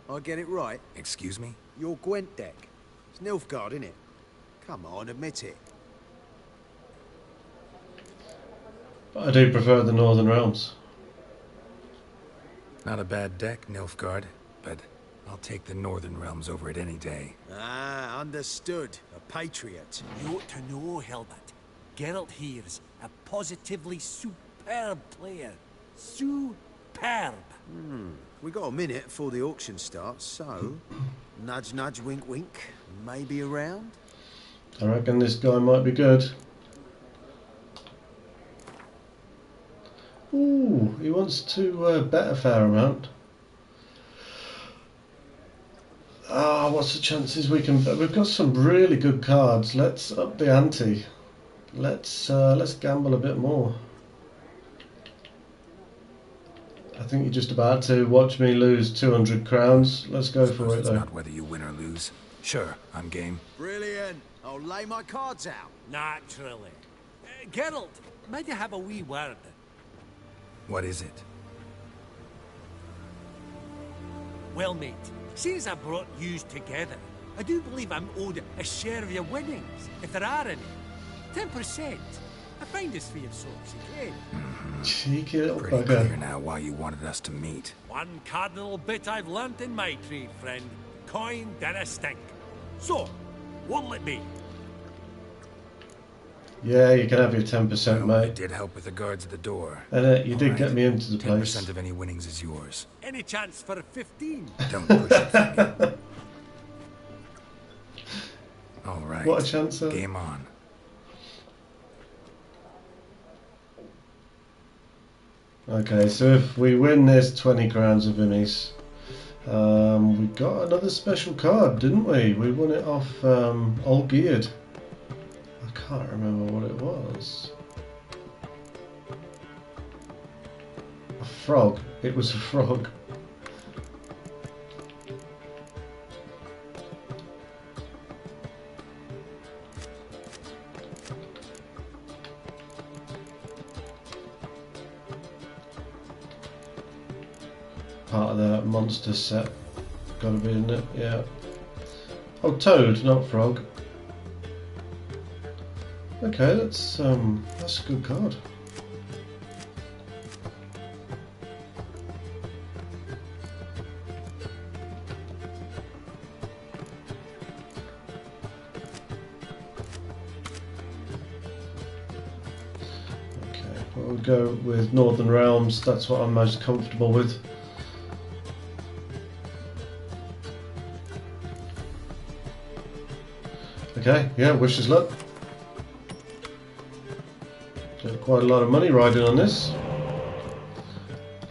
I get it right? Excuse me? Your Gwent deck. It's Nilfgaard, innit? Come on, admit it. But I do prefer the Northern Realms. Not a bad deck, Nilfgaard, but I'll take the Northern Realms over it any day. Ah, understood. A patriot. You ought to know, Hilbert. Geralt here's a positively superb player. Superb. We got a minute before the auction starts, so... nudge, nudge, wink, wink. Maybe around? I reckon this guy might be good. Ooh, he wants to bet a fair amount. What's the chances we can bet? We've got some really good cards. Let's up the ante. Let's gamble a bit more. I think you're just about to watch me lose 200 crowns. Let's go for it, though. It's not whether you win or lose. Sure, I'm game. Brilliant. I'll lay my cards out. Naturally. Geralt, might you have a wee word? What is it? Well, mate, since I brought yous together, I do believe I'm owed a share of your winnings, if there are any. 10%. I find this for your sorts again. Cheeky little Pretty bugger. clear now why you wanted us to meet. One cardinal bit I've learnt in my trade, friend. Coin dinna stink. So, what'll it be? Yeah, you can have your 10%, Well, mate. it did help with the guards at the door. And you did All get right. me into the 10% place. of any winnings is yours. Any chance for a 15? Don't push it for me. All right. What a chance, sir. Game on. Okay, so if we win this 20 crowns of Vimmy's, we got another special card, didn't we? We won it off Old Geared. I can't remember what it was. A frog. It was a frog. Part of the monster set. Gotta be, isn't it? Yeah. Oh, toad, not frog. Okay, that's a good card. Okay, we'll go with Northern Realms. That's what I'm most comfortable with. Okay, yeah, wish us luck. Got quite a lot of money riding on this.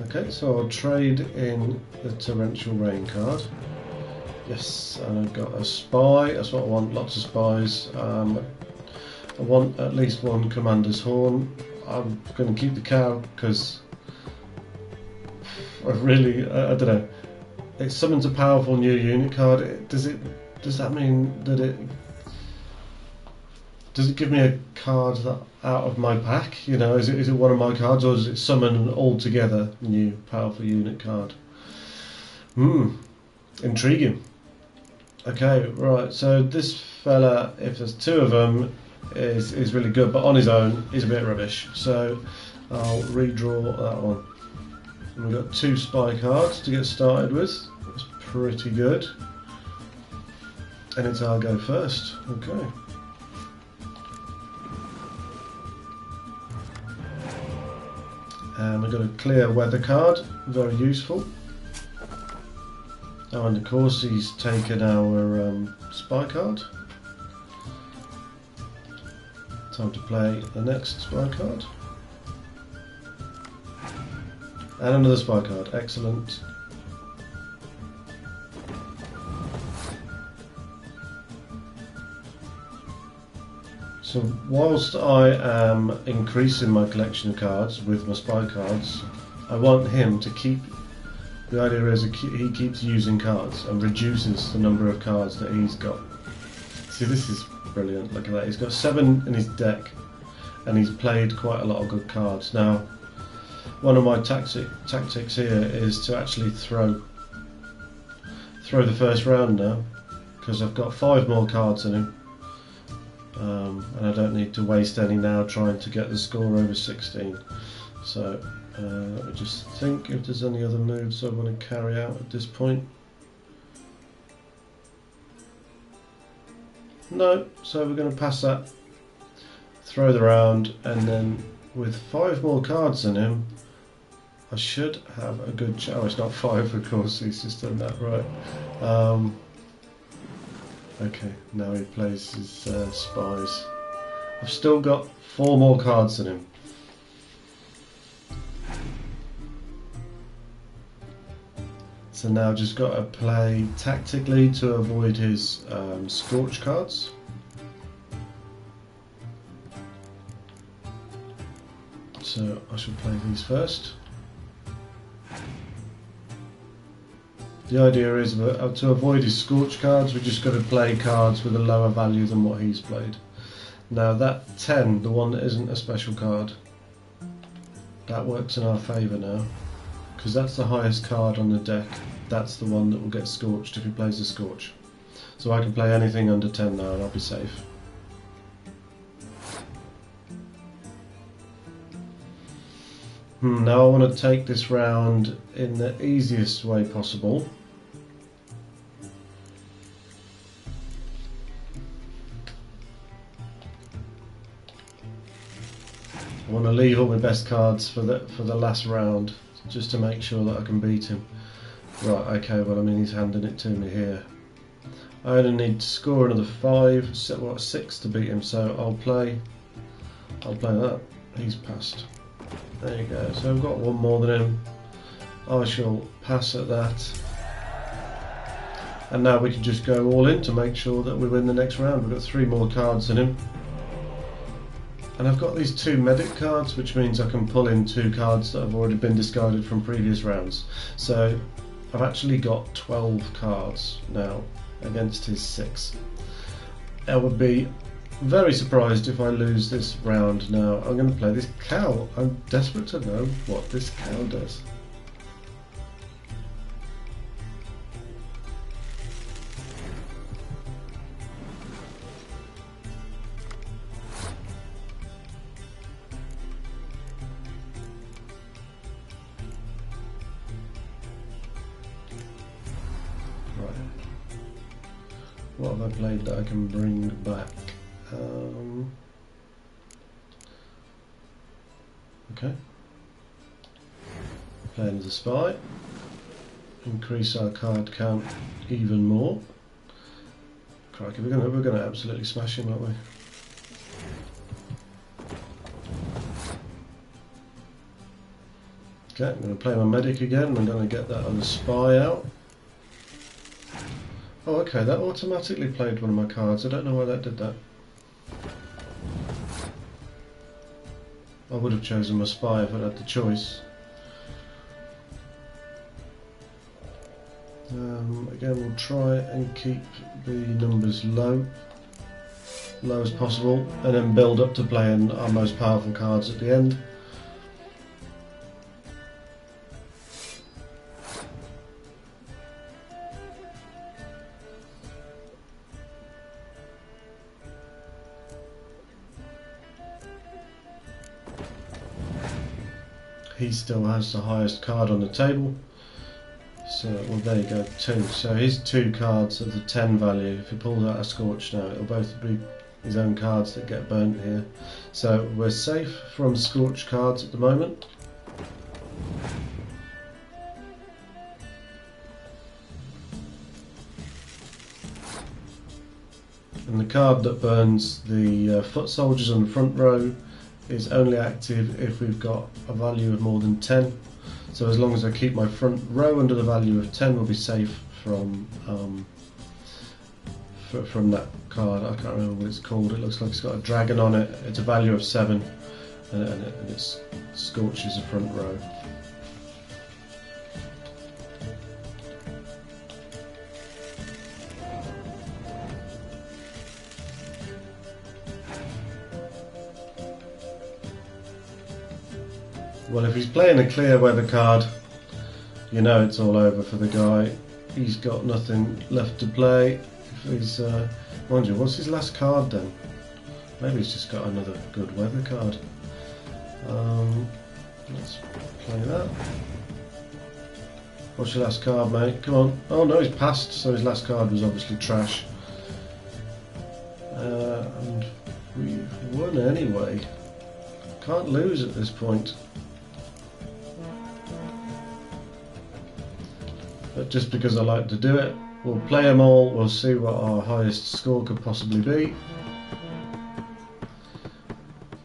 Okay, so I'll trade in the torrential rain card. Yes, and I've got a spy. That's what I want. Lots of spies. I want at least one commander's horn. I'm going to keep the cow because I don't know. It summons a powerful new unit card. Does that mean that does it give me a card out of my pack? You know, is it one of my cards, or does it summon an altogether new powerful unit card? Intriguing. Okay, right. So this fella, if there's two of them, is really good, but on his own, he's a bit rubbish. So I'll redraw that one. And we've got 2 spy cards to get started with. That's pretty good. And it's our go first. Okay. And we've got a clear weather card, very useful. Oh, and of course he's taken our spy card. Time to play the next spy card. And another spy card, excellent. So whilst I am increasing my collection of cards with my spy cards, I want him to keep, the idea is he keeps using cards and reduces the number of cards that he's got. See, this is brilliant, look at that, he's got 7 in his deck and he's played quite a lot of good cards. Now, one of my tactics here is to actually throw the first round now, because I've got 5 more cards in him. And I don't need to waste any now trying to get the score over 16. So let me just think if there's any other moves I want to carry out at this point. No, so we're going to pass that, throw the round, and then with 5 more cards in him, I should have a good chance. Oh, it's not 5, of course, he's just done that right. Okay, now he plays his spies. I've still got 4 more cards in him. So now I've just got to play tactically to avoid his scorch cards. So I shall play these first. The idea is to avoid his scorch cards, we've just got to play cards with a lower value than what he's played. Now that 10, the one that isn't a special card, that works in our favour now, because that's the highest card on the deck. That's the one that will get scorched if he plays a scorch. So I can play anything under 10 now and I'll be safe. Now I want to take this round in the easiest way possible. I want to leave all my best cards for the last round, just to make sure that I can beat him. Right, okay, well I mean he's handing it to me here. I only need to score another 5, 6 to beat him, so I'll play that. He's passed. There you go, so I've got 1 more than him. I shall pass at that. And now we can just go all in to make sure that we win the next round. We've got 3 more cards in him. And I've got these 2 medic cards, which means I can pull in 2 cards that have already been discarded from previous rounds. So I've actually got 12 cards now against his 6. I would be very surprised if I lose this round now. I'm going to play this cow. I'm desperate to know what this cow does. What have I played that I can bring back? Okay. Playing as a spy. Increase our card count even more. Crikey, we're gonna absolutely smash him, aren't we? Okay, I'm going to play my medic again. I'm going to get that other spy out. Oh, okay, that automatically played one of my cards. I don't know why that did that. I would have chosen my spy if I had the choice. Again, we'll try and keep the numbers low as possible, and then build up to playing our most powerful cards at the end. He still has the highest card on the table. So, well, there you go, 2. So his 2 cards are the 10 value. If he pulls out a Scorch now, it'll both be his own cards that get burnt here. So we're safe from Scorch cards at the moment. And the card that burns the foot soldiers on the front row is only active if we've got a value of more than 10. So as long as I keep my front row under the value of 10, we'll be safe from that card. I can't remember what it's called. It looks like it's got a dragon on it. It's a value of 7, and it scorches the front row. Well, if he's playing a clear weather card, you know it's all over for the guy. He's got nothing left to play. If he's, mind you, what's his last card then? Maybe he's just got another good weather card. Let's play that. What's your last card, mate? Come on. Oh no, he's passed, so his last card was obviously trash. And we've won anyway. Can't lose at this point. But just because I like to do it, we'll play them all, we'll see what our highest score could possibly be.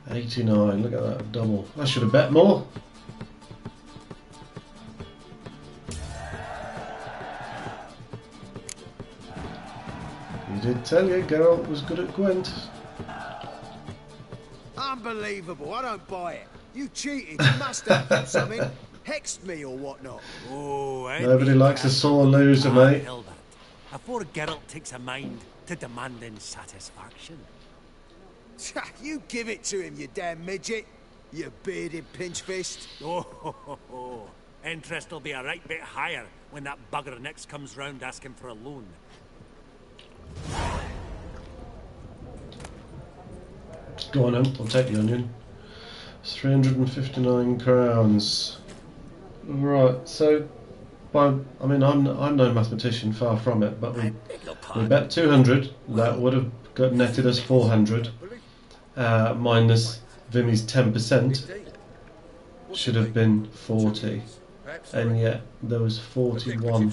89, look at that, double. I should have bet more. He did tell you Geralt was good at Gwent. Unbelievable, I don't buy it. You cheated, you must have done something. Hexed me or whatnot. Oh, nobody likes a sore loser, mate. Before Geralt takes a mind to demanding satisfaction. You give it to him, you damn midget. You bearded pinchfist. Oh, interest will be a right bit higher when that bugger next comes round asking for a loan. Go on then, I'll take the onion. 359 crowns. Right, so, I'm no mathematician, far from it, but we bet 200, that would have netted us 400, minus Vimi's 10%, should have been 40, and yet there was 41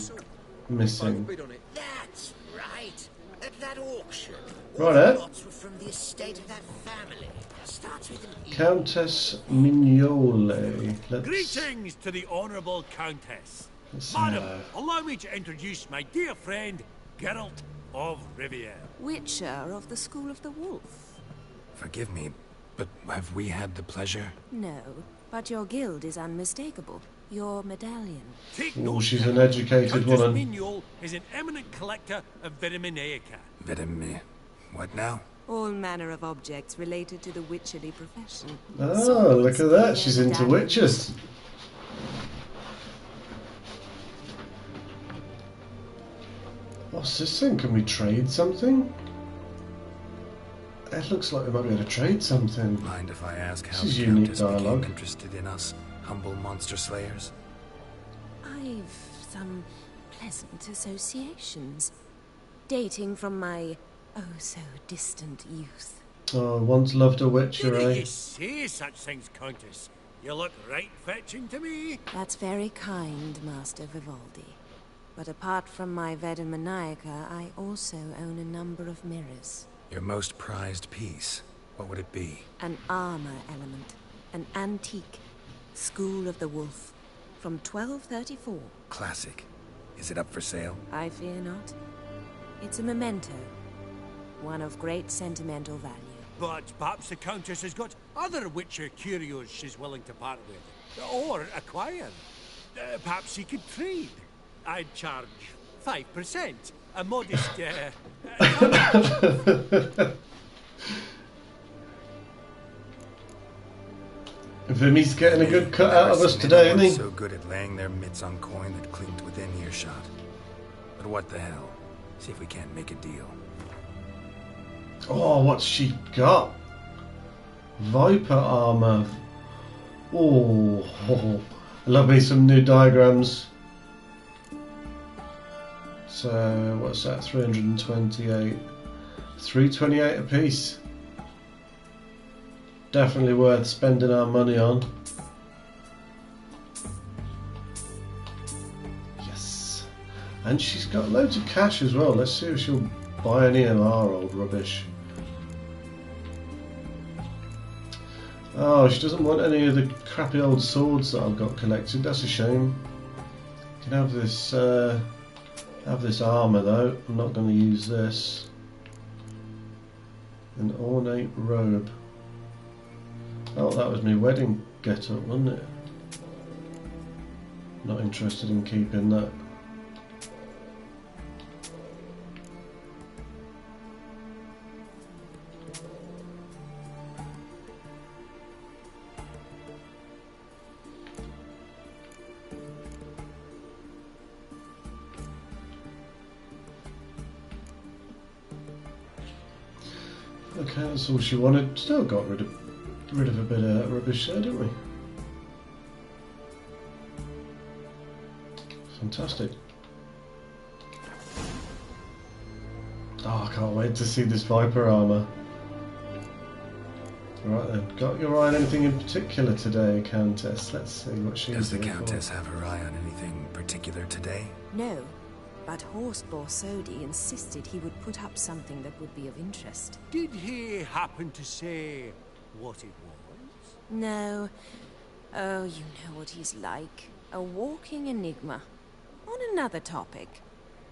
missing. That's right. At that auction, Right, eh? lots were from the estate of that family. Starts with an E. Countess Mignole. Greetings to the Honourable Countess. Madam, allow me to introduce my dear friend, Geralt of Rivia. Witcher of the School of the Wolf. Forgive me, but have we had the pleasure? No, but your guild is unmistakable. Your medallion. Take Oh, note, she's an educated Countess woman. Mignole is an eminent collector of Vesemir. Vesemir. What now? All manner of objects related to the witcherly profession. Oh, look at that. She's into witches. What's this thing? Can we trade something? It looks like we might be able to trade something. Mind if I ask how This is the unique Countess became dialogue. interested in us, humble monster slayers? I've some pleasant associations, dating from my oh-so-distant youth. Oh, once loved a witcher, Didn't eh? you say such things, Countess? You look right fetching to me. That's very kind, Master Vivaldi. But apart from my Vlodimir, I also own a number of mirrors. Your most prized piece, what would it be? An armor element. An antique. School of the Wolf. From 1234. Classic. Is it up for sale? I fear not. It's a memento. One of great sentimental value. But perhaps the Countess has got other Witcher curios she's willing to part with. Or acquire. Perhaps she could trade. I'd charge 5%. A modest, Vimmy's getting a good cut out of us today, isn't he? So good at laying their mitts on coin that clinked within earshot. But what the hell? See if we can't make a deal. Oh, what's she got? Viper armor. Oh, love me some new diagrams. So, what's that? 328. 328 a piece. Definitely worth spending our money on. Yes. And she's got loads of cash as well. Let's see if she'll buy any of our old rubbish. Oh, she doesn't want any of the crappy old swords that I've got collected. That's a shame. You can have this armour though. I'm not going to use this. An ornate robe. Oh, that was my wedding get-up, wasn't it? Not interested in keeping that. Okay, that's all she wanted. Still got rid of a bit of rubbish there, didn't we? Fantastic. Oh, I can't wait to see this Viper armour. Right then, got your eye on anything in particular today, Countess? Let's see what she's Does the doing Countess have her eye on anything particular today? No, but Horst Borsodi insisted he would put up something that would be of interest. Did he happen to say what it was? No. Oh, you know what he's like. A walking enigma. On another topic.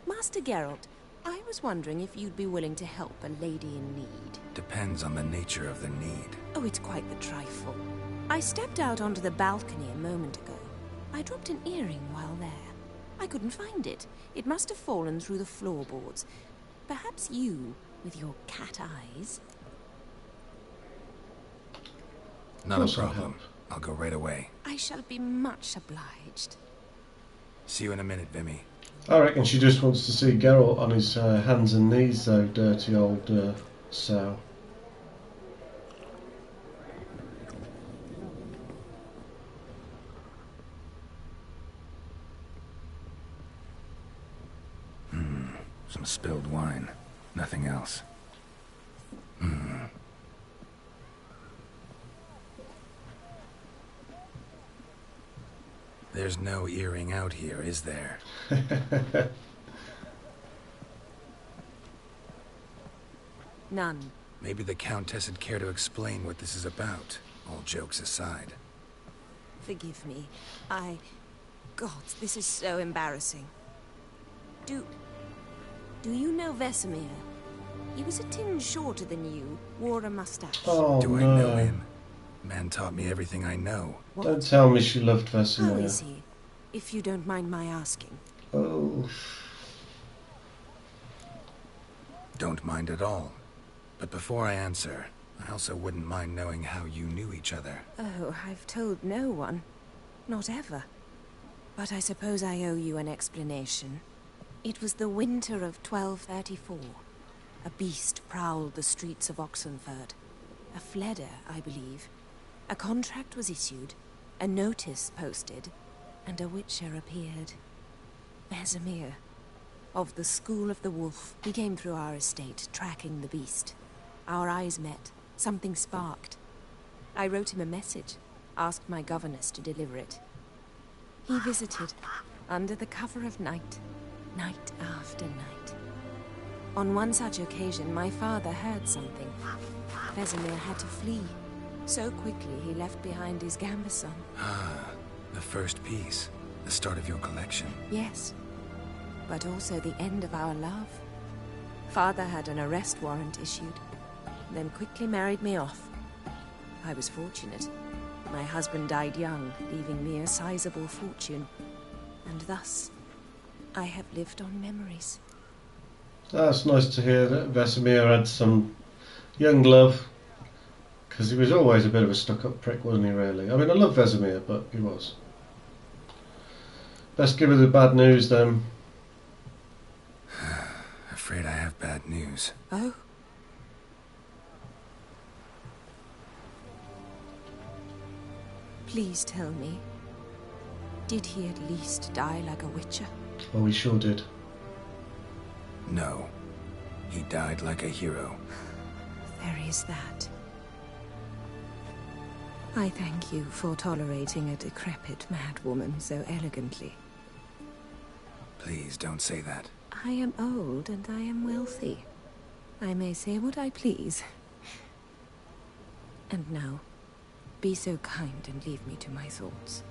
Master Geralt, I was wondering if you'd be willing to help a lady in need. Depends on the nature of the need. Oh, it's quite the trifle. I stepped out onto the balcony a moment ago. I dropped an earring while there. I couldn't find it. It must have fallen through the floorboards. Perhaps you, with your cat eyes... Not a problem. I'll go right away. I shall be much obliged. See you in a minute, Vimy. I reckon she just wants to see Geralt on his hands and knees, though, dirty old sow. Some spilled wine. Nothing else. There's no earring out here, is there? None. Maybe the Countess would care to explain what this is about, all jokes aside. Forgive me. God, this is so embarrassing. Do you know Vesemir? He was a tinge shorter than you, wore a mustache. Oh, Do I no. know him? Man taught me everything I know. What? Don't tell me she loved Vesemir. How is he, if you don't mind my asking? Oh. Don't mind at all. But before I answer, I also wouldn't mind knowing how you knew each other. Oh, I've told no one. Not ever. But I suppose I owe you an explanation. It was the winter of 1234. A beast prowled the streets of Oxenfurt. A fledder, I believe. A contract was issued, a notice posted, and a witcher appeared. Vesemir, of the School of the Wolf. He came through our estate, tracking the beast. Our eyes met. Something sparked. I wrote him a message, asked my governess to deliver it. He visited, under the cover of night, night after night. On one such occasion, my father heard something. Vesemir had to flee. So quickly, he left behind his gambeson. Ah, the first piece. The start of your collection. Yes, but also the end of our love. Father had an arrest warrant issued, then quickly married me off. I was fortunate. My husband died young, leaving me a sizable fortune. And thus, I have lived on memories. That's nice to hear that Vesemir had some young love, because he was always a bit of a stuck-up prick, wasn't he, really? I mean, I love Vesemir, but he was. Best give her the bad news, then. Afraid I have bad news. Oh? Please tell me, did he at least die like a witcher? Oh, he sure did. No. He died like a hero. There is that. I thank you for tolerating a decrepit madwoman so elegantly. Please don't say that. I am old and I am wealthy. I may say what I please. And now, be so kind and leave me to my thoughts.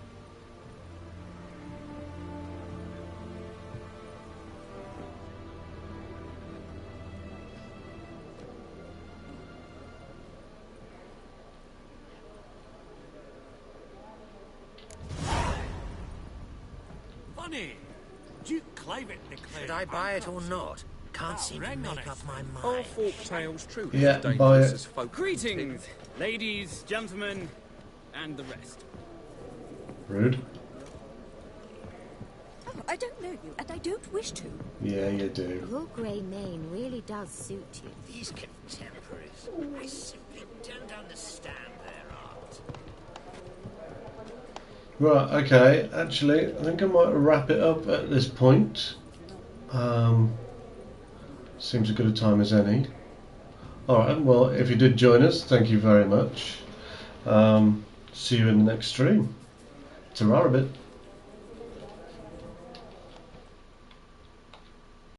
Should I buy it or not? Can't seem to make up my mind. Are folk tales true? Yeah, buy it. Greetings, ladies, gentlemen, and the rest. Rude. Oh, I don't know you, and I don't wish to. Yeah, you do. Your grey mane really does suit you. These contemporaries, I simply don't understand their art. Right, okay. Actually, I think I might wrap it up at this point. Seems as good a time as any. Alright, well, if you did join us, thank you very much. See you in the next stream. Ta-ra a bit.